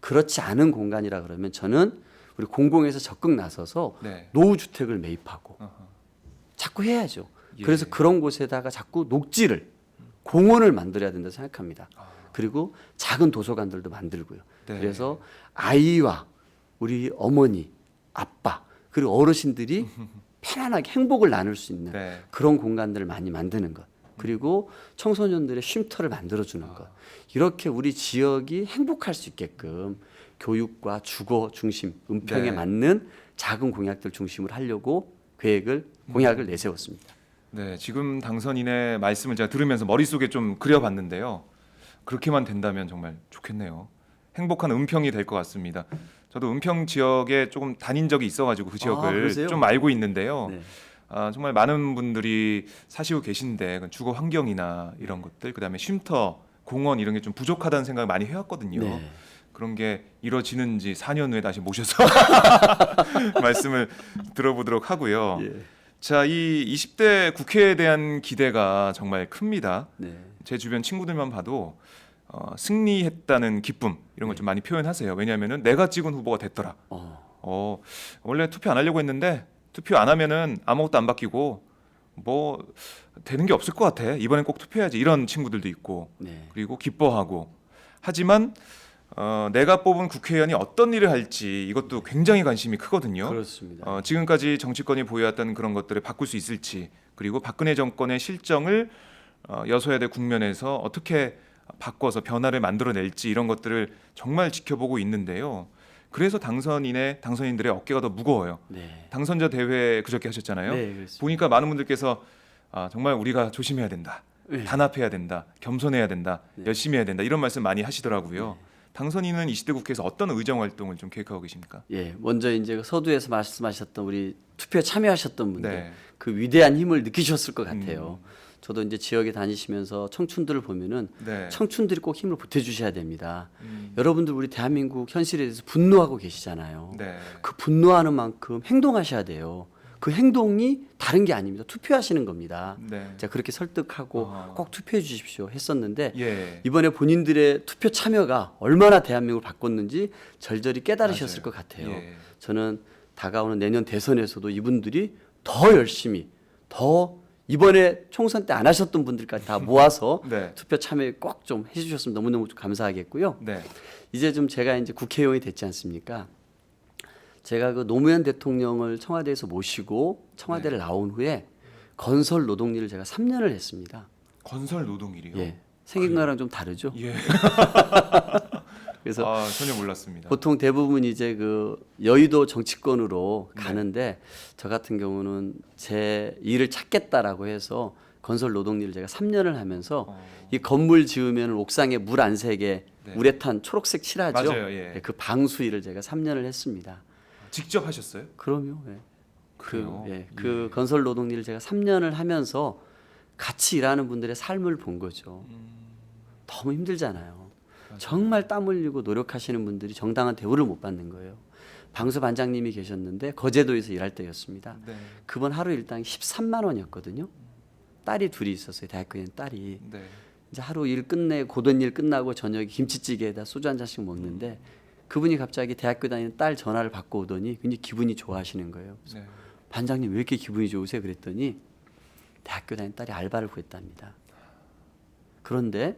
그렇지 않은 공간이라 그러면 저는 우리 공공에서 적극 나서서 네. 노후 주택을 매입하고 어허. 자꾸 해야죠. 예. 그래서 그런 곳에다가 자꾸 녹지를 공원을 만들어야 된다 생각합니다. 그리고 작은 도서관들도 만들고요. 네. 그래서 아이와 우리 어머니, 아빠 그리고 어르신들이 편안하게 행복을 나눌 수 있는 네. 그런 공간들을 많이 만드는 것. 그리고 청소년들의 쉼터를 만들어주는 것. 이렇게 우리 지역이 행복할 수 있게끔 교육과 주거 중심, 은평에 네. 맞는 작은 공약들 중심으로 하려고 공약을 내세웠습니다. 네, 지금 당선인의 말씀을 제가 들으면서 머릿속에 좀 그려봤는데요. 그렇게만 된다면 정말 좋겠네요. 행복한 은평이 될 것 같습니다. 저도 은평 지역에 조금 다닌 적이 있어가지고 그 지역을 그러세요? 좀 알고 있는데요. 네. 정말 많은 분들이 사시고 계신데 그 주거 환경이나 이런 것들, 그다음에 쉼터, 공원 이런 게 좀 부족하다는 생각을 많이 해왔거든요. 네. 그런 게 이루어지는지 4년 후에 다시 모셔서 말씀을 들어보도록 하고요. 예. 자, 이 20대 국회에 대한 기대가 정말 큽니다. 네. 제 주변 친구들만 봐도 승리했다는 기쁨 이런 걸 좀 많이 표현하세요. 왜냐하면은 내가 찍은 후보가 됐더라. 원래 투표 안 하려고 했는데 투표 안 하면은 아무것도 안 바뀌고 뭐 되는 게 없을 것 같아. 이번엔 꼭 투표해야지. 이런 친구들도 있고 네. 그리고 기뻐하고 하지만 내가 뽑은 국회의원이 어떤 일을 할지 이것도 굉장히 관심이 크거든요. 그렇습니다. 지금까지 정치권이 보여왔던 그런 것들을 바꿀 수 있을지 그리고 박근혜 정권의 실정을 여소야대 국면에서 어떻게 바꿔서 변화를 만들어낼지 이런 것들을 정말 지켜보고 있는데요. 그래서 당선인들의 어깨가 더 무거워요. 네. 당선자 대회 그저께 하셨잖아요. 네, 그렇습니다. 보니까 많은 분들께서 정말 우리가 조심해야 된다. 네. 단합해야 된다. 겸손해야 된다. 네. 열심히 해야 된다. 이런 말씀 많이 하시더라고요. 당선인은 20대 국회에서 어떤 의정 활동을 좀 계획하고 계십니까? 예, 먼저 이제 서두에서 말씀하셨던 우리 투표에 참여하셨던 분들 네. 그 위대한 힘을 느끼셨을 것 같아요. 저도 이제 지역에 다니시면서 청춘들을 보면은 네. 청춘들이 꼭 힘을 보태주셔야 됩니다. 여러분들 우리 대한민국 현실에 대해서 분노하고 계시잖아요. 네. 그 분노하는 만큼 행동하셔야 돼요. 그 행동이 다른 게 아닙니다. 투표하시는 겁니다. 네. 제가 그렇게 설득하고 아. 꼭 투표해 주십시오 했었는데 예. 이번에 본인들의 투표 참여가 얼마나 대한민국을 바꿨는지 절절히 깨달으셨을 맞아요. 것 같아요. 예. 저는 다가오는 내년 대선에서도 이분들이 더 열심히 더 이번에 총선 때 안 하셨던 분들까지 다 모아서 네. 투표 참여 꼭 좀 해주셨으면 너무너무 감사하겠고요. 네. 이제 좀 제가 이제 국회의원이 됐지 않습니까? 제가 그 노무현 대통령을 청와대에서 모시고 청와대를 나온 후에 건설 노동일을 제가 3년을 했습니다. 건설 노동일이요. 예, 생긴 거랑 좀 다르죠. 예. 그래서 아, 전혀 몰랐습니다. 보통 대부분 이제 그 여의도 정치권으로 가는데 저 같은 경우는 제 일을 찾겠다라고 해서 건설 노동일을 제가 3년을 하면서 이 건물 지으면 옥상에 물 안 새게 네. 우레탄 초록색 칠하죠. 맞아요, 예. 그 방수 일을 제가 3년을 했습니다. 직접 하셨어요? 그럼요. 예. 그래요? 그 건설 노동일을 제가 3년을 하면서 같이 일하는 분들의 삶을 본 거죠. 너무 힘들잖아요. 정말 땀 흘리고 노력하시는 분들이 정당한 대우를 못 받는 거예요. 방수 반장님이 계셨는데 거제도에서 일할 때였습니다. 네. 그분 하루 일당 13만 원이었거든요. 딸이 둘이 있었어요. 대학교에 있는 딸이. 네. 이제 하루 일 끝내 고된 일 끝나고 저녁에 김치찌개에다 소주 한 잔씩 먹는데 그분이 갑자기 대학교 다니는 딸 전화를 받고 오더니 굉장히 기분이 좋아하시는 거예요. 그래서 네. 반장님 왜 이렇게 기분이 좋으세요? 그랬더니 대학교 다니는 딸이 알바를 구했답니다. 그런데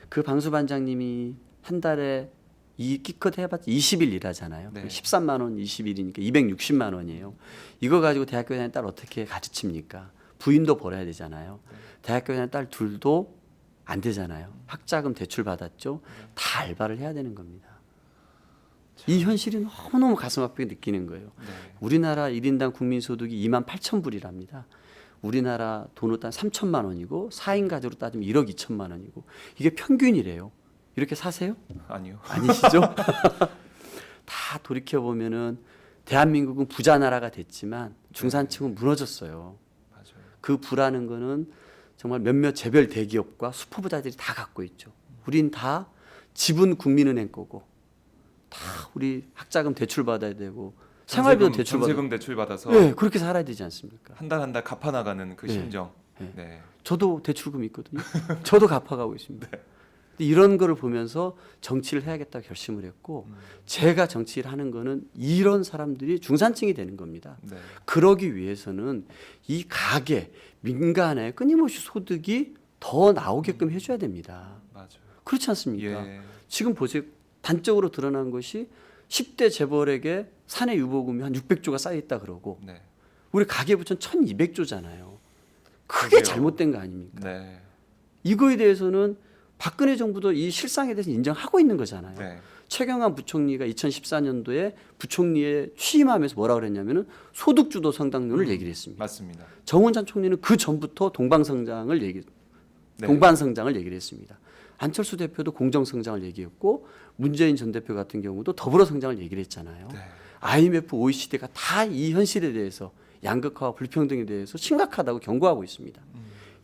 그 방수 반장님이 한 달에 이 기껏 해봤자 20일 일하잖아요. 네. 13만 원 20일이니까 260만 원이에요. 이거 가지고 대학교 다니는 딸 어떻게 가르칩니까? 부인도 벌어야 되잖아요. 대학교 다니는 딸 둘도 안 되잖아요. 학자금 대출 받았죠. 다 알바를 해야 되는 겁니다. 이 현실이 너무너무 가슴 아프게 느끼는 거예요. 네. 우리나라 1인당 국민소득이 2만 8천 불이랍니다. 우리나라 돈으로 따지면 3천만 원이고 4인 가족으로 따지면 1억 2천만 원이고 이게 평균이래요. 이렇게 사세요? 아니요. 아니시죠? 다 돌이켜보면은 대한민국은 부자 나라가 됐지만 중산층은 무너졌어요. 맞아요. 그 부라는 거는 정말 몇몇 재벌 대기업과 슈퍼부자들이 다 갖고 있죠. 우린 다 집은 국민은행 거고 다 우리 학자금 대출 받아야 되고 생활비도 대출 받아. 전세금 대출 받아서 네, 그렇게 살아야 되지 않습니까? 한 달 한 달 갚아 나가는 그 네. 심정. 네. 네. 저도 대출금 있거든요. 저도 갚아가고 있습니다. 근데 이런 거를 보면서 정치를 해야겠다고 결심을 했고 제가 정치를 하는 거는 이런 사람들이 중산층이 되는 겁니다. 네. 그러기 위해서는 이 가계, 민간에 끊임없이 소득이 더 나오게끔 해줘야 됩니다. 맞아요. 그렇지 않습니까? 예. 지금 보세요. 단적으로 드러난 것이 10대 재벌에게 사내 유보금이 한 600조가 쌓여있다 그러고 네. 우리 가계부처는 1200조잖아요. 크게 그러게요. 잘못된 거 아닙니까? 네. 이거에 대해서는 박근혜 정부도 이 실상에 대해서 인정하고 있는 거잖아요. 네. 최경환 부총리가 2014년도에 부총리에 취임하면서 뭐라 그랬냐면은 소득주도 성장론을 얘기를 했습니다. 맞습니다. 정원찬 총리는 그 전부터 동방성장을 네. 동반성장을 얘기를 했습니다. 안철수 대표도 공정성장을 얘기했고 문재인 전 대표 같은 경우도 더불어성장을 얘기를 했잖아요. 네. IMF, OECD가 다 이 현실에 대해서 양극화와 불평등에 대해서 심각하다고 경고하고 있습니다.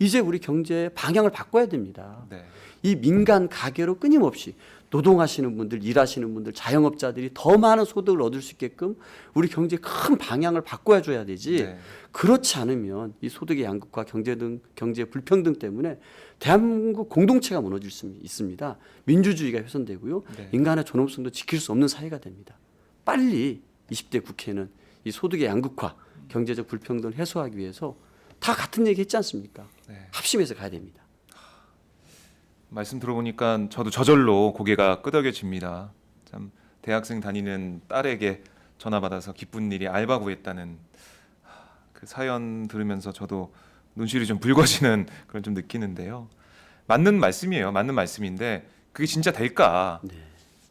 이제 우리 경제의 방향을 바꿔야 됩니다. 네. 이 민간 가계로 끊임없이 노동하시는 분들, 일하시는 분들, 자영업자들이 더 많은 소득을 얻을 수 있게끔 우리 경제의 큰 방향을 바꿔야 줘야 되지. 네. 그렇지 않으면 이 소득의 양극화, 경제 불평등 때문에 대한민국 공동체가 무너질 수 있습니다. 민주주의가 훼손되고요. 네. 인간의 존엄성도 지킬 수 없는 사회가 됩니다. 빨리 20대 국회는 이 소득의 양극화, 경제적 불평등을 해소하기 위해서 다 같은 얘기 했지 않습니까? 네. 합심해서 가야 됩니다. 말씀 들어보니까 저도 저절로 고개가 끄덕여집니다. 참 대학생 다니는 딸에게 전화 받아서 기쁜 일이 알바 구했다는 그 사연 들으면서 저도 눈시울이 좀 붉어지는 그런 좀 느끼는데요. 맞는 말씀이에요. 맞는 말씀인데 그게 진짜 될까? 네.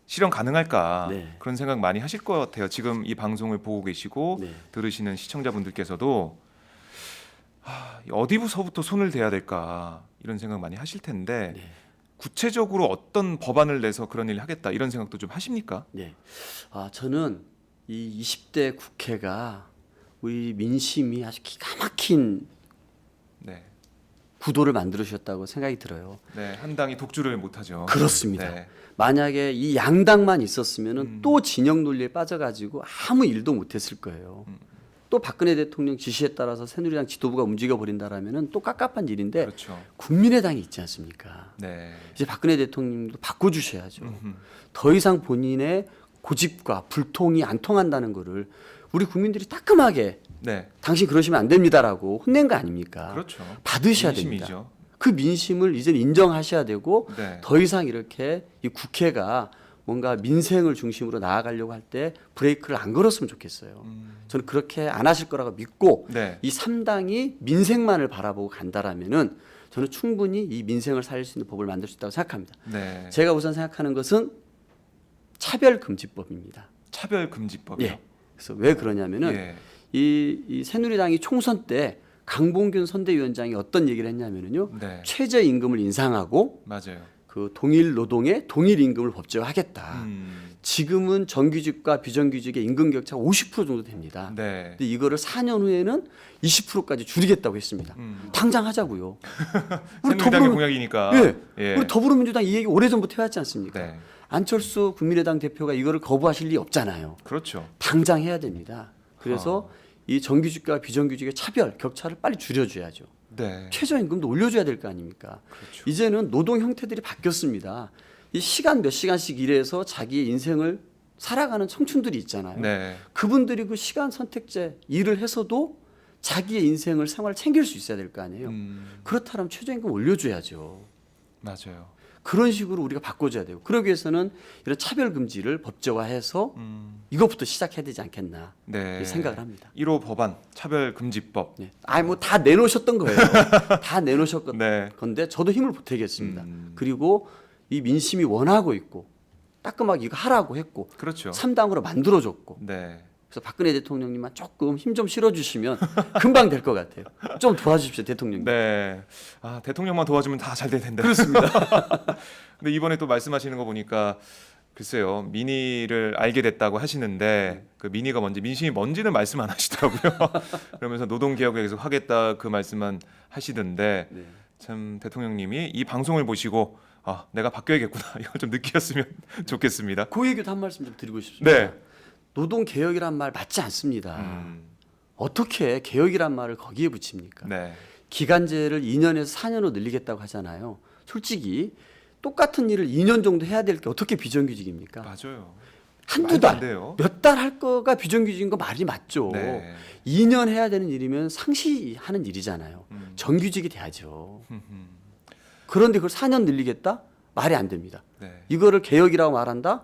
실현 가능할까? 네. 그런 생각 많이 하실 것 같아요. 지금 이 방송을 보고 계시고 네. 들으시는 시청자분들께서도 어디서부터 손을 대야 될까 이런 생각 많이 하실 텐데 네. 구체적으로 어떤 법안을 내서 그런 일을 하겠다 이런 생각도 좀 하십니까? 네. 저는 이 20대 국회가 우리 민심이 아주 기가 막힌 네, 구도를 만들으셨다고 생각이 들어요. 네, 한 당이 독주를 못하죠. 그렇습니다. 네, 만약에 이 양당만 있었으면은 또 진영 논리에 빠져가지고 아무 일도 못했을 거예요. 또 박근혜 대통령 지시에 따라서 새누리당 지도부가 움직여 버린다라면은 또 깝깝한 일인데 그렇죠. 국민의당이 있지 않습니까? 네. 이제 박근혜 대통령도 바꿔주셔야죠. 더 이상 본인의 고집과 불통이 안 통한다는 거를 우리 국민들이 따끔하게 네. 당신 그러시면 안 됩니다라고 혼낸 거 아닙니까? 그렇죠. 받으셔야 민심이죠. 됩니다. 그 민심을 이제 인정하셔야 되고 네. 더 이상 이렇게 이 국회가 뭔가 민생을 중심으로 나아가려고 할 때 브레이크를 안 걸었으면 좋겠어요. 저는 그렇게 안 하실 거라고 믿고 네. 이 3당이 민생만을 바라보고 간다라면은 저는 충분히 이 민생을 살릴 수 있는 법을 만들 수 있다고 생각합니다. 네. 제가 우선 생각하는 것은 차별금지법입니다. 차별금지법이요. 예. 그래서 왜 그러냐면은 예. 이 새누리당이 총선 때 강봉균 선대위원장이 어떤 얘기를 했냐면은요. 네. 최저임금을 인상하고 맞아요. 그 동일 노동의 동일 임금을 법제화하겠다. 음. 지금은 정규직과 비정규직의 임금 격차가 50% 정도 됩니다. 네. 근데 이거를 4년 후에는 20%까지 줄이겠다고 했습니다. 당장 하자고요. 새누리당의 공약이니까. 예. 예. 우리 더불어민주당 이 얘기 오래전부터 해왔지 않습니까? 네. 안철수 국민의당 대표가 이거를 거부하실 리 없잖아요. 그렇죠. 당장 해야 됩니다. 그래서 이 정규직과 비정규직의 차별, 격차를 빨리 줄여줘야죠. 네. 최저임금도 올려줘야 될 거 아닙니까? 그렇죠. 이제는 노동 형태들이 바뀌었습니다. 이 시간 몇 시간씩 일해서 자기의 인생을 살아가는 청춘들이 있잖아요. 네. 그분들이 그 시간 선택제 일을 해서도 자기의 인생을 생활을 챙길 수 있어야 될 거 아니에요. 그렇다면 최저임금 올려줘야죠. 맞아요. 그런 식으로 우리가 바꿔줘야 돼요. 그러기 위해서는 이런 차별 금지를 법제화해서 이것부터 시작해야 되지 않겠나 네. 생각을 합니다. 1호 법안 차별금지법. 네. 뭐 다 내놓으셨던 거예요. 다 내놓으셨던 네. 건데 저도 힘을 보태겠습니다. 그리고 이 민심이 원하고 있고 따끔하게 이거 하라고 했고 그렇죠. 3당으로 만들어줬고 네. 그래서 박근혜 대통령님만 조금 힘 좀 실어주시면 금방 될 것 같아요. 좀 도와주십시오, 대통령님. 네. 아, 대통령만 도와주면 다 잘 될 텐데. 그렇습니다. 근데 이번에 또 말씀하시는 거 보니까 글쎄요. 민의를 알게 됐다고 하시는데 그 민의가 뭔지 민심이 뭔지는 말씀 안 하시더라고요. 그러면서 노동 개혁에 계속 하겠다 그 말씀만 하시던데 네. 참 대통령님이 이 방송을 보시고 아, 내가 바뀌어야겠구나. 이걸 좀 느끼셨으면 좋겠습니다. 그 얘기도 한 말씀 좀 드리고 싶습니다. 네. 노동 개혁이란 말 맞지 않습니다. 음, 어떻게 개혁이란 말을 거기에 붙입니까? 네. 기간제를 2년에서 4년으로 늘리겠다고 하잖아요. 솔직히 똑같은 일을 2년 정도 해야 될 게 어떻게 비정규직입니까? 맞아요. 한두 말도 안 달, 돼요. 몇 달 할 거가 비정규직인 거 말이 맞죠. 네. 2년 해야 되는 일이면 상시하는 일이잖아요. 정규직이 돼야죠. 그런데 그걸 4년 늘리겠다? 말이 안 됩니다. 네. 이거를 개혁이라고 말한다?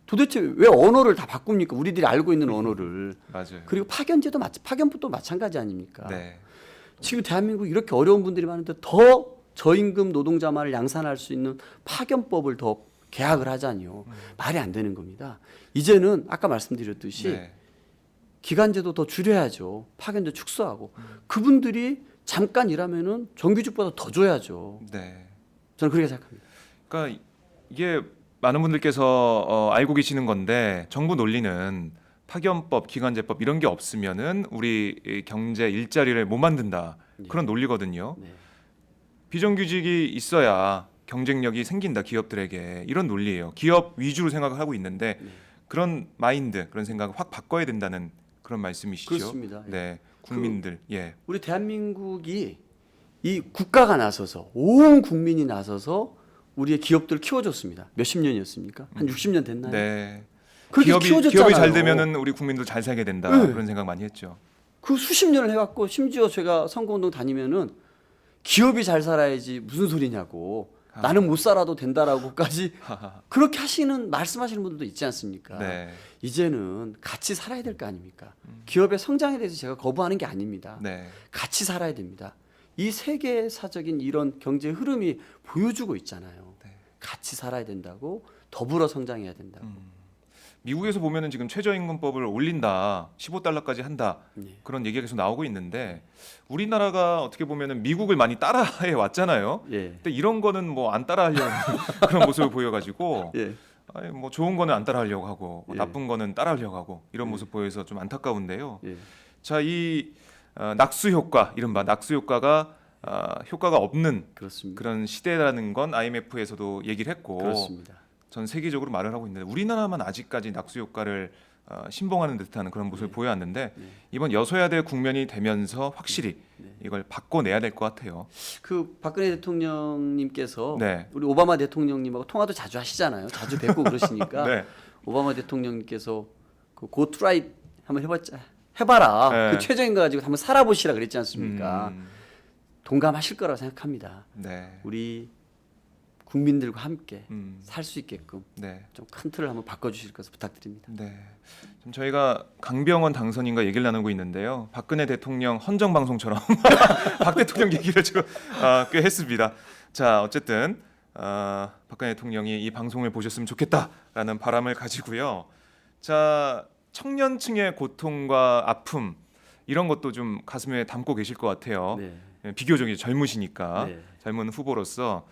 도대체 왜 언어를 다 바꿉니까? 우리들이 알고 있는 언어를. 맞아요. 그리고 파견법도 마찬가지 아닙니까? 네. 지금 대한민국 이렇게 어려운 분들이 많은데 더 저임금 노동자만을 양산할 수 있는 파견법을 더 계약을 하자니요. 말이 안 되는 겁니다. 이제는 아까 말씀드렸듯이 네. 기간제도 더 줄여야죠. 파견도 축소하고 그분들이 잠깐 일하면은 정규직보다 더 줘야죠. 네. 저는 그렇게 생각합니다. 그러니까 이게 많은 분들께서 알고 계시는 건데 정부 논리는 파견법, 기간제법 이런 게 없으면은 우리 이 경제 일자리를 못 만든다 그런 논리거든요. 네. 비정규직이 있어야 경쟁력이 생긴다 기업들에게 이런 논리예요. 기업 위주로 생각을 하고 있는데 그런 마인드, 그런 생각을 확 바꿔야 된다는 그런 말씀이시죠. 그렇습니다. 네, 국민들. 예, 우리 대한민국이 이 국가가 나서서 온 국민이 나서서 우리의 기업들을 키워줬습니다. 몇십 년이었습니까? 한 60년 됐나요? 네. 그렇게 키워줬잖아요. 기업이 잘 되면은 우리 국민도 잘 살게 된다 네. 그런 생각 많이 했죠. 그 수십 년을 해왔고 심지어 제가 선거운동 다니면은 기업이 잘 살아야지 무슨 소리냐고 나는 못 살아도 된다라고까지 그렇게 말씀하시는 분들도 있지 않습니까? 네, 이제는 같이 살아야 될 거 아닙니까? 기업의 성장에 대해서 제가 거부하는 게 아닙니다. 네, 같이 살아야 됩니다. 이 세계사적인 이런 경제 흐름이 보여주고 있잖아요. 네. 같이 살아야 된다고 더불어 성장해야 된다고. 미국에서 보면은 지금 최저임금법을 올린다, 15달러까지 한다 네. 그런 얘기가 계속 나오고 있는데 우리나라가 어떻게 보면은 미국을 많이 따라해 왔잖아요. 예. 근데 이런 거는 뭐 안 따라하려는 그런 모습을 보여가지고 예. 아니, 뭐 좋은 거는 안 따라하려고 하고 예. 나쁜 거는 따라하려고 하고 이런 모습 보여서 좀 안타까운데요. 예. 자, 이 낙수 효과, 이른바 낙수 효과가 효과가 없는 그렇습니다. 그런 시대라는 건 IMF에서도 얘기를 했고 그렇습니다. 전 세계적으로 말을 하고 있는데 우리나라만 아직까지 낙수 효과를 신봉하는 듯한 그런 모습을 네. 보여왔는데 네. 이번 여소야대 국면이 되면서 확실히 네. 이걸 바꿔내야 될 것 같아요. 그 박근혜 대통령님께서 네. 우리 오바마 대통령님하고 통화도 자주 하시잖아요. 자주 뵙고 그러시니까 네. 오바마 대통령님께서 그 go try 한번 해봐라. 네. 그 최저인 거 가지고 한번 살아보시라 그랬지 않습니까? 음, 동감하실 거라고 생각합니다. 네. 우리 국민들과 함께 음, 살 수 있게끔 네. 좀 큰 틀을 한번 바꿔주실 것을 부탁드립니다. 네. 지금 저희가 강병원 당선인과 얘기를 나누고 있는데요. 박근혜 대통령 헌정 방송처럼 박 대통령 얘기를 지금 꽤 했습니다. 자, 어쨌든 박근혜 대통령이 이 방송을 보셨으면 좋겠다라는 바람을 가지고요. 자, 청년층의 고통과 아픔 이런 것도 좀 가슴에 담고 계실 것 같아요. 네. 비교적 이제 젊으시니까 네. 젊은 후보로서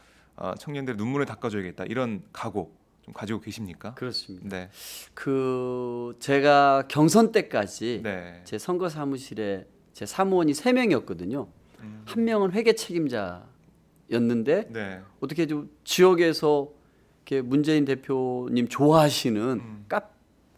청년들의 눈물을 닦아줘야겠다 이런 각오 좀 가지고 계십니까? 그렇습니다. 네, 그 제가 경선 때까지 네, 제 선거 사무실에 제 사무원이 3명이었거든요. 한 명은 회계 책임자였는데 네, 어떻게 좀 지역에서 이렇게 문재인 대표님 좋아하시는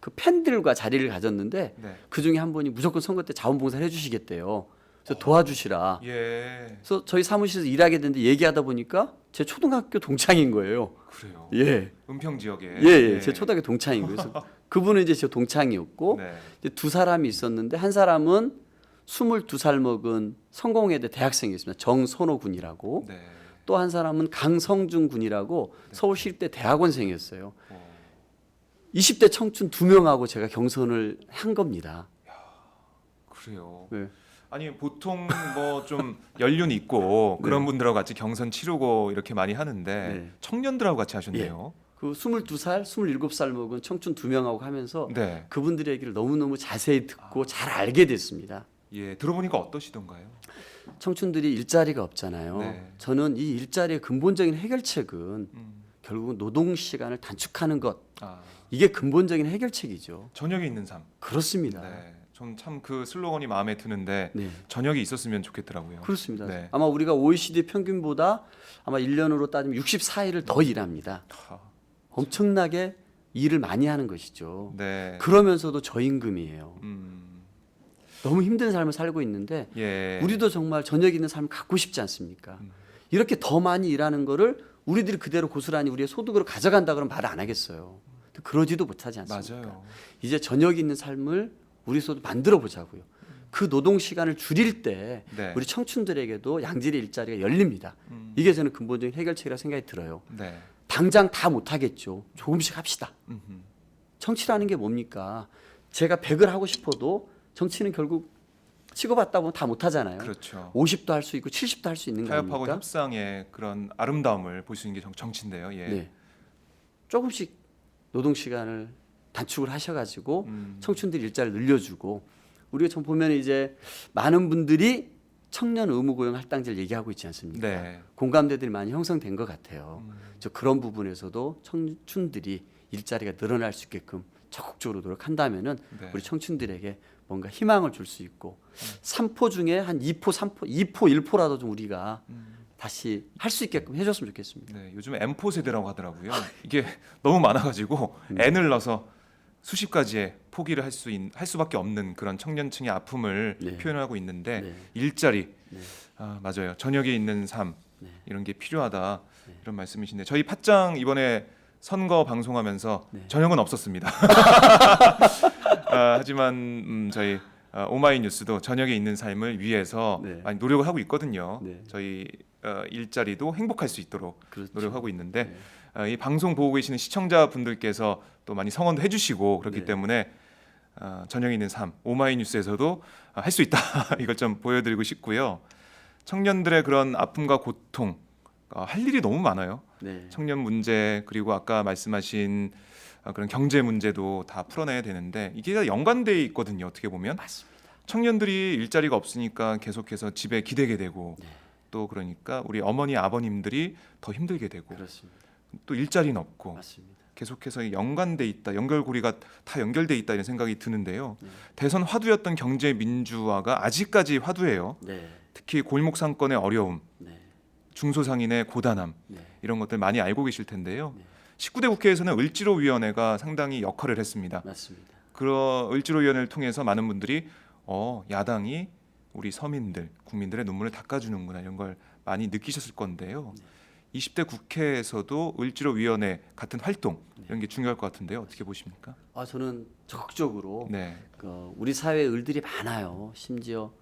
그 팬들과 자리를 가졌는데 네. 그 중에 한 분이 무조건 선거 때 자원봉사를 해주시겠대요. 그래서 도와주시라. 예, 그래서 저희 사무실에서 일하게 됐는데 얘기하다 보니까 제 초등학교 동창인 거예요. 그래요. 예, 은평 지역에. 예. 제 초등학교 동창인 거예요. 그래서 그분은 이제 제 동창이었고 네, 이제 두 사람이 있었는데 한 사람은 22살 먹은 성공회대 대학생이었습니다. 정선호 군이라고. 네. 또 한 사람은 강성준 군이라고 서울시립대 대학원생이었어요. 20대 청춘 2명하고 제가 경선을 한 겁니다. 그래요. 네. 아니 보통 뭐 좀 연륜 있고 그런 네. 분들하고 같이 경선 치르고 이렇게 많이 하는데 네. 청년들하고 같이 하셨네요. 그 22살, 27살 먹은 청춘 2명하고 하면서 네, 그분들의 얘기를 너무너무 자세히 듣고 잘 알게 됐습니다. 예, 들어보니까 어떠시던가요? 청춘들이 일자리가 없잖아요. 네. 저는 이 일자리의 근본적인 해결책은 음, 결국은 노동 시간을 단축하는 것. 아, 이게 근본적인 해결책이죠. 저녁에 있는 삶. 그렇습니다. 네, 전 참 그 슬로건이 마음에 드는데 네. 저녁이 있었으면 좋겠더라고요. 그렇습니다. 네. 아마 우리가 OECD 평균보다 아마 1년으로 따지면 64일을 더 일합니다. 아, 엄청나게 일을 많이 하는 것이죠. 네. 그러면서도 저임금이에요. 음, 너무 힘든 삶을 살고 있는데 예. 우리도 정말 저녁 있는 삶을 갖고 싶지 않습니까? 음. 이렇게 더 많이 일하는 거를 우리들이 그대로 고스란히 우리의 소득으로 가져간다 그러면 말을 안 하겠어요. 근데 그러지도 못하지 않습니까? 맞아요. 이제 저녁 있는 삶을 우리 소도 만들어 보자고요. 그 노동 시간을 줄일 때 네. 우리 청춘들에게도 양질의 일자리가 열립니다. 이게 저는 근본적인 해결책이라 생각이 들어요. 네. 당장 다 못하겠죠. 조금씩 합시다. 음흠. 정치라는 게 뭡니까? 제가 100을 하고 싶어도 정치는 결국 치고받다 보면 다 못하잖아요. 그렇죠. 50도 할 수 있고 70도 할 수 있는 타협하고 거니까. 협상의 그런 아름다움을 볼 수 있는 게 정치인데요. 예. 네. 조금씩 노동 시간을 단축을 하셔가지고 청춘들 일자리를 늘려주고 우리가 좀 보면 이제 많은 분들이 청년 의무 고용 할당제를 얘기하고 있지 않습니까? 네. 공감대들이 많이 형성된 것 같아요. 저 그런 부분에서도 청춘들이 일자리가 늘어날 수 있게끔 적극적으로 노력한다면은 네. 우리 청춘들에게 뭔가 희망을 줄 수 있고 3포 중에 한 2포, 3포, 2포, 1포라도 좀 우리가 다시 할 수 있게끔 해줬으면 좋겠습니다. 네. 요즘 M4 세대라고 하더라고요. 이게 너무 많아가지고 N을 넣어서 수십 가지의 포기를 할 수밖에 없는 그런 청년층의 아픔을 네. 표현하고 있는데 네. 일자리, 네. 맞아요. 저녁에 있는 삶 네. 이런 게 필요하다 이런 말씀이신데 저희 팟짱 이번에 선거 방송하면서 네. 저녁은 없었습니다. 하지만 저희 오마이뉴스도 저녁에 있는 삶을 위해서 네. 많이 노력을 하고 있거든요. 네. 저희 일자리도 행복할 수 있도록 그렇죠. 노력하고 있는데 네. 이 방송 보고 계시는 시청자분들께서 또 많이 성원도 해주시고 그렇기 네. 때문에 저녁에 있는 삶 오마이뉴스에서도 할 수 있다 이걸 좀 보여드리고 싶고요. 청년들의 그런 아픔과 고통 할 일이 너무 많아요. 네. 청년 문제 그리고 아까 말씀하신 그런 경제 문제도 다 풀어내야 되는데 이게 다 연관돼 있거든요. 어떻게 보면 맞습니다. 청년들이 일자리가 없으니까 계속해서 집에 기대게 되고 네. 또 그러니까 우리 어머니 아버님들이 더 힘들게 되고 그렇습니다. 또 일자리는 없고 맞습니다. 계속해서 연관돼 있다, 연결고리가 다 연결돼 있다 이런 생각이 드는데요. 네. 대선 화두였던 경제 민주화가 아직까지 화두예요. 네. 특히 골목 상권의 어려움, 네. 중소상인의 고단함 네. 이런 것들 많이 알고 계실 텐데요. 네. 19대 국회에서는 을지로위원회가 상당히 역할을 했습니다. 맞습니다. 그 을지로위원회를 통해서 많은 분들이 야당이 우리 서민들, 국민들의 눈물을 닦아주는구나 이런 걸 많이 느끼셨을 건데요. 20대 국회에서도 을지로위원회 같은 활동 이런 게 중요할 것 같은데요. 어떻게 보십니까? 저는 적극적으로 네. 우리 사회에 을들이 많아요. 심지어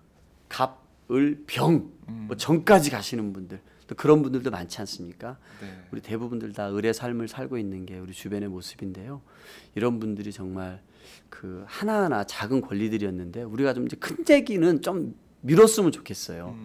갑, 을, 병, 뭐 정까지 가시는 분들 또 그런 분들도 많지 않습니까? 네. 우리 대부분들 다 을의 삶을 살고 있는 게 우리 주변의 모습인데요. 이런 분들이 정말 그 하나하나 작은 권리들이었는데 우리가 좀 이제 큰 얘기는 좀 미뤘으면 좋겠어요.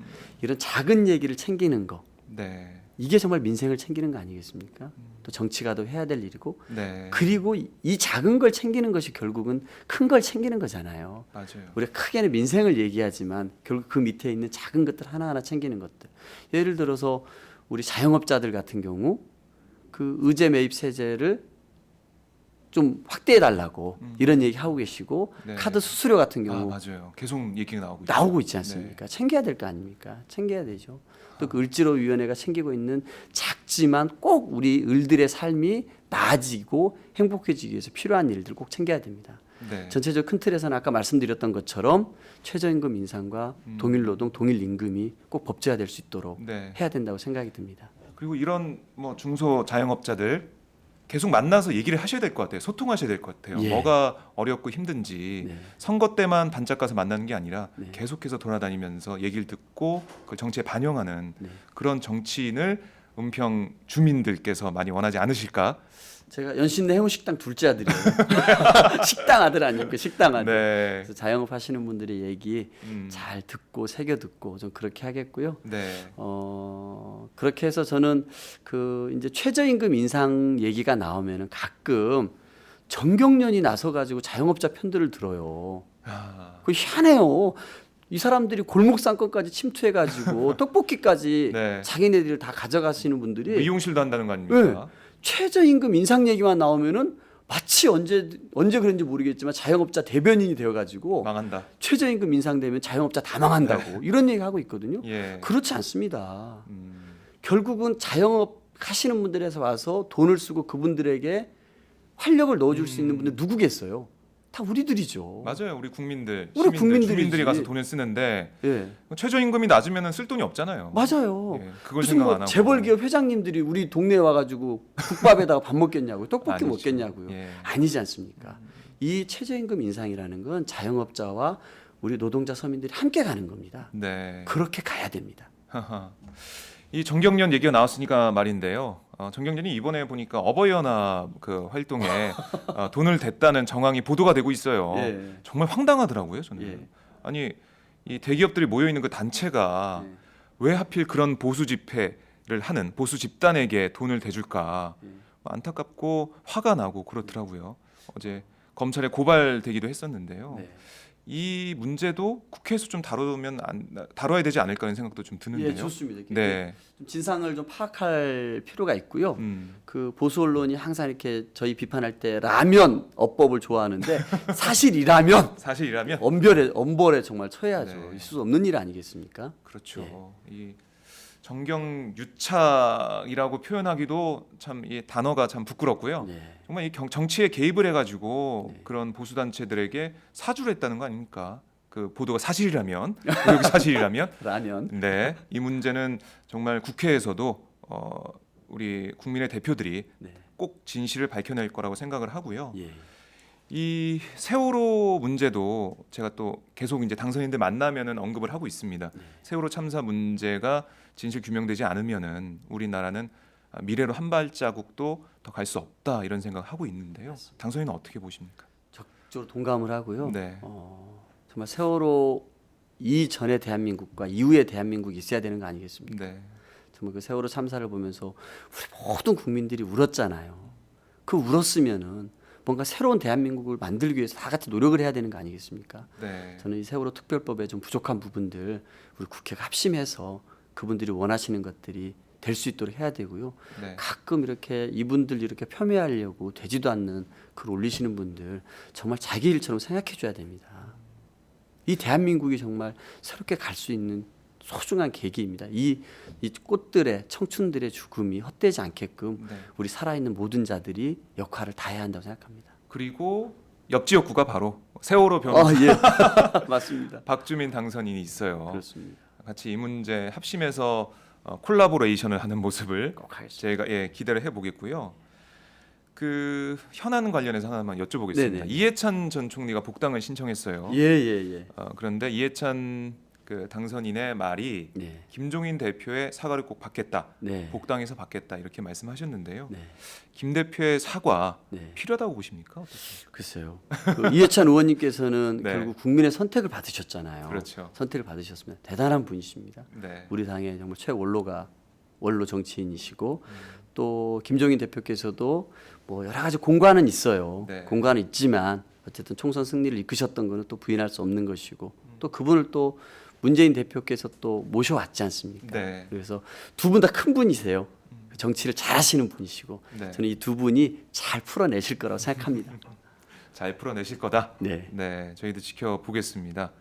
이런 작은 얘기를 챙기는 거 네. 이게 정말 민생을 챙기는 거 아니겠습니까? 또 정치가 더 해야 될 일이고 네. 그리고 이 작은 걸 챙기는 것이 결국은 큰 걸 챙기는 거잖아요. 맞아요. 우리가 크게는 민생을 얘기하지만 결국 그 밑에 있는 작은 것들 하나하나 챙기는 것들. 예를 들어서 우리 자영업자들 같은 경우 그 의제 매입 세제를 좀 확대해 달라고 이런 얘기 하고 계시고 네. 카드 수수료 같은 경우 맞아요. 계속 얘기가 나오고 나오고 있지 있죠. 않습니까? 챙겨야 될 거 아닙니까? 챙겨야 되죠. 또 그 을지로위원회가 챙기고 있는 작지만 꼭 우리 을들의 삶이 나아지고 행복해지기 위해서 필요한 일들 꼭 챙겨야 됩니다. 네. 전체적 큰 틀에서는 아까 말씀드렸던 것처럼 최저임금 인상과 동일노동, 동일임금이 꼭 법제화될 수 있도록 네. 해야 된다고 생각이 듭니다. 그리고 이런 뭐 중소 자영업자들 계속 만나서 얘기를 하셔야 될 것 같아요. 소통하셔야 될 것 같아요. 예. 뭐가 어렵고 힘든지 네. 선거 때만 반짝 가서 만나는 게 아니라 네. 계속해서 돌아다니면서 얘기를 듣고 그걸 정치에 반영하는 네. 그런 정치인을 은평 주민들께서 많이 원하지 않으실까? 제가 연신내 해운식당 둘째 아들이에요. 식당 아들 아닙니까? 식당 아들. 네. 그래서 자영업 하시는 분들의 얘기 음. 잘 듣고 새겨 듣고 좀 그렇게 하겠고요. 네. 그렇게 해서 저는 그 이제 최저임금 인상 얘기가 나오면은 가끔 정경련이 나서 가지고 자영업자 편들을 들어요. 아, 그 희한해요. 이 사람들이 골목 상권까지 침투해 가지고 떡볶이까지 네. 자기네들 다 가져가시는 분들이 미용실도 한다는 거 아닙니까? 최저임금 인상 얘기만 나오면은 마치 언제 그런지 모르겠지만 자영업자 대변인이 되어가지고 망한다. 최저임금 인상되면 자영업자 다 망한다고 이런 얘기 하고 있거든요. 예. 그렇지 않습니다. 음, 결국은 자영업 하시는 분들에서 와서 돈을 쓰고 그분들에게 활력을 넣어줄 수 있는 분들 누구겠어요? 다 우리들이죠. 맞아요. 우리 국민들, 우리 시민들, 국민들이지. 주민들이 가서 돈을 쓰는데 예, 최저임금이 낮으면 쓸 돈이 없잖아요. 맞아요. 예, 그걸 무슨 생각 뭐 안 하고. 재벌기업 회장님들이 우리 동네에 와가지고 국밥에다가 밥 먹겠냐고요, 떡볶이 아니죠. 먹겠냐고요. 예. 아니지 않습니까? 이 최저임금 인상이라는 건 자영업자와 우리 노동자 서민들이 함께 가는 겁니다. 네. 그렇게 가야 됩니다. 하하. 이 정경련 얘기가 나왔으니까 말인데요. 정경련이 이번에 보니까 어버이연합 그 활동에 돈을 댔다는 정황이 보도가 되고 있어요. 예. 정말 황당하더라고요. 저는. 예. 아니 이 대기업들이 모여 있는 그 단체가 예. 왜 하필 그런 보수 집회를 하는 보수 집단에게 돈을 대줄까? 예. 안타깝고 화가 나고 그렇더라고요. 어제 검찰에 고발되기도 했었는데요. 네. 이 문제도 국회에서 좀 다뤄야 되지 않을까 하는 생각도 좀 드는데요. 예, 좋습니다. 네. 좀 진상을 좀 파악할 필요가 있고요. 음. 그 보수 언론이 항상 이렇게 저희 비판할 때 라면 어법을 좋아하는데 사실이라면 사실이라면 엄벌에 정말 처해야죠. 네. 있을 수 없는 일 아니겠습니까? 그렇죠. 이 정경유착이라고 표현하기도 참 이 단어가 참 부끄럽고요. 네. 정말 이 정치에 개입을 해가지고 네. 그런 보수 단체들에게 사주를 했다는 거 아닙니까? 그 보도가 사실이라면, 의혹이 사실이라면, 라면. 네, 이 문제는 정말 국회에서도 우리 국민의 대표들이 네. 꼭 진실을 밝혀낼 거라고 생각을 하고요. 예. 이 세월호 문제도 제가 또 계속 이제 당선인들 만나면은 언급을 하고 있습니다. 세월호 참사 문제가 진실 규명되지 않으면은 우리나라는 미래로 한 발자국도 더 갈 수 없다 이런 생각을 하고 있는데요. 당선인은 어떻게 보십니까? 적극적으로 동감을 하고요. 네. 정말 세월호 이전의 대한민국과 이후의 대한민국이 있어야 되는 거 아니겠습니까? 네. 정말 그 세월호 참사를 보면서 우리 모든 국민들이 울었잖아요. 그 울었으면은 뭔가 새로운 대한민국을 만들기 위해서 다 같이 노력을 해야 되는 거 아니겠습니까? 네. 저는 이 세월호 특별법에 좀 부족한 부분들 우리 국회가 합심해서 그분들이 원하시는 것들이 될 수 있도록 해야 되고요. 네. 가끔 이렇게 이분들 이렇게 폄훼하려고 되지도 않는 글 올리시는 분들 정말 자기 일처럼 생각해 줘야 됩니다. 이 대한민국이 정말 새롭게 갈 수 있는 소중한 계기입니다. 이 꽃들의 청춘들의 죽음이 헛되지 않게끔 네. 우리 살아있는 모든 자들이 역할을 다해야 한다고 생각합니다. 그리고 옆 지역구가 바로 세월호 변호사 예. 맞습니다. 박주민 당선인이 있어요. 그렇습니다. 같이 이 문제 합심해서 콜라보레이션을 하는 모습을 꼭 하겠습니다. 제가 기대를 해보겠고요. 그 현안 관련해서 하나만 여쭤보겠습니다. 네네. 이해찬 전 총리가 복당을 신청했어요. 예. 그런데 이해찬 그 당선인의 말이 네. 김종인 대표의 사과를 꼭 받겠다, 네. 복당해서 받겠다 이렇게 말씀하셨는데요. 네. 김 대표의 사과 네. 필요하다고 보십니까? 어떻습니까? 글쎄요. 그 이해찬 의원님께서는 네. 결국 국민의 선택을 받으셨잖아요. 그렇죠. 선택을 받으셨습니다. 대단한 분이십니다. 네. 우리 당의 정말 원로 정치인이시고 또 김종인 대표께서도 뭐 여러 가지 공과는 있어요. 네. 공과는 있지만 어쨌든 총선 승리를 이끄셨던 거는 또 부인할 수 없는 것이고 또 그분을 또 문재인 대표께서 또 모셔왔지 않습니까? 네. 그래서 두 분 다 큰 분이세요. 정치를 잘하시는 분이시고 네. 저는 이 두 분이 잘 풀어내실 거라고 생각합니다. 잘 풀어내실 거다. 네. 네, 저희도 지켜보겠습니다.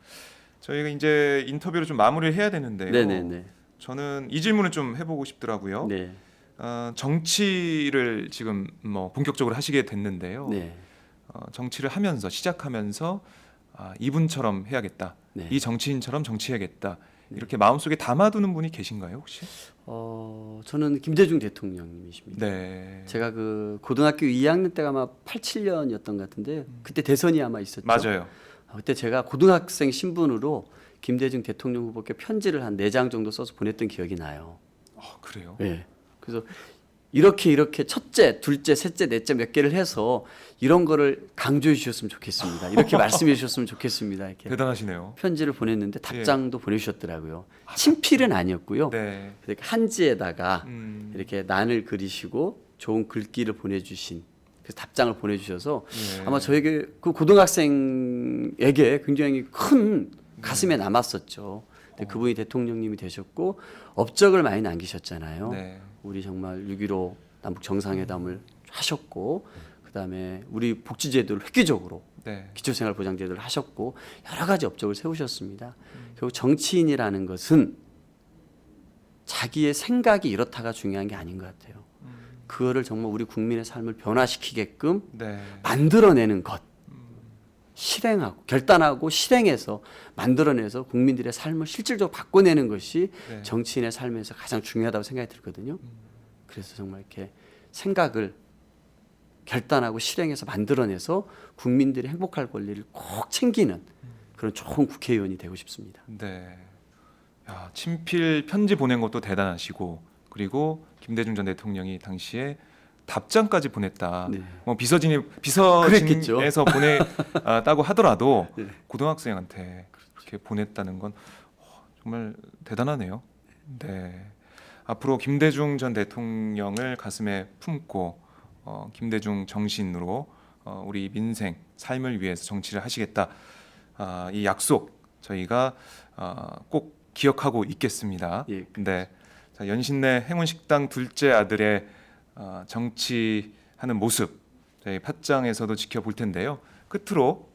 저희가 이제 인터뷰를 좀 마무리를 해야 되는데요. 네네네. 저는 이 질문을 좀 해보고 싶더라고요. 네. 정치를 지금 뭐 본격적으로 하시게 됐는데요. 네. 정치를 하면서 시작하면서 이분처럼 해야겠다. 네. 이 정치인처럼 정치해야겠다. 이렇게 마음속에 담아두는 분이 계신가요, 혹시? 저는 김대중 대통령님이십니다. 네. 제가 그 고등학교 2학년 때가 아마 87년이었던 것 같은데 그때 대선이 아마 있었죠. 맞아요. 그때 제가 고등학생 신분으로 김대중 대통령 후보께 편지를 한 4장 정도 써서 보냈던 기억이 나요. 그래요? 네. 그래서 이렇게 첫째, 둘째, 셋째, 넷째 몇 개를 해서 이런 거를 강조해 주셨으면 좋겠습니다. 이렇게 말씀해 주셨으면 좋겠습니다. 이렇게 대단하시네요. 편지를 보냈는데 답장도 보내주셨더라고요. 친필은 아니었고요. 네. 이렇게 한지에다가 음, 이렇게 난을 그리시고 좋은 글귀를 보내주신 그 답장을 보내주셔서 예. 아마 저에게 그 고등학생에게 굉장히 큰 가슴에 남았었죠. 근데 그분이 대통령님이 되셨고 업적을 많이 남기셨잖아요. 네. 우리 정말 6.15 남북 정상회담을 하셨고 그다음에 우리 복지제도를 획기적으로 네. 기초생활보장제도를 하셨고 여러 가지 업적을 세우셨습니다. 결국 정치인이라는 것은 자기의 생각이 이렇다가 중요한 게 아닌 것 같아요. 그거를 정말 우리 국민의 삶을 변화시키게끔 네. 만들어내는 것, 실행하고 결단하고 실행해서 만들어내서 국민들의 삶을 실질적으로 바꿔내는 것이 네. 정치인의 삶에서 가장 중요하다고 생각이 들거든요. 그래서 정말 이렇게 생각을 결단하고 실행해서 만들어내서 국민들이 행복할 권리를 꼭 챙기는 그런 좋은 국회의원이 되고 싶습니다. 네. 야, 친필 편지 보낸 것도 대단하시고 그리고 김대중 전 대통령이 당시에 답장까지 보냈다. 네. 뭐 그랬겠죠. 비서진에서 보냈다고 하더라도 네. 고등학생한테 그렇게 보냈다는 건 정말 대단하네요. 네. 앞으로 김대중 전 대통령을 가슴에 품고 김대중 정신으로 우리 민생 삶을 위해서 정치를 하시겠다. 이 약속 저희가 꼭 기억하고 있겠습니다. 예. 네. 자, 연신내 행운식당 둘째 아들의 정치하는 모습 저희 팟짱에서도 지켜볼 텐데요. 끝으로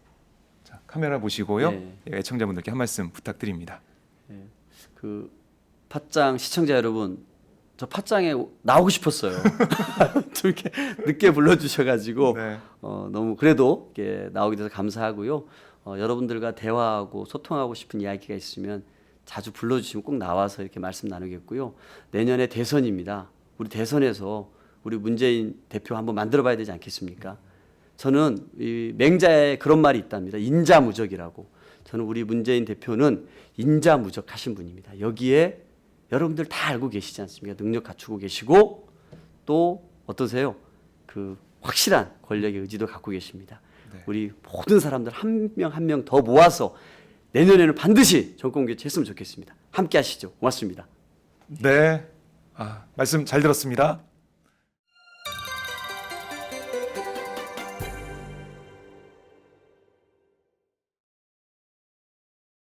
자, 카메라 보시고요. 네. 애청자분들께 한 말씀 부탁드립니다. 그 팟짱 시청자 여러분, 저 팟짱에 나오고 싶었어요. 좀 이렇게 늦게 불러주셔가지고 네. 너무 그래도 이렇게 나오게 돼서 감사하고요. 여러분들과 대화하고 소통하고 싶은 이야기가 있으면 자주 불러주시면 꼭 나와서 이렇게 말씀 나누겠고요. 내년에 대선입니다. 우리 대선에서 우리 문재인 대표 한번 만들어봐야 되지 않겠습니까? 저는 이 맹자에 그런 말이 있답니다. 인자무적이라고. 저는 우리 문재인 대표는 인자무적하신 분입니다. 여기에 여러분들 다 알고 계시지 않습니까? 능력 갖추고 계시고 또 어떠세요? 그 확실한 권력의 의지도 갖고 계십니다. 네. 우리 모든 사람들 한 명 한 명 더 모아서 내년에는 반드시 정권 교체했으면 좋겠습니다. 함께 하시죠. 고맙습니다. 네. 말씀 잘 들었습니다.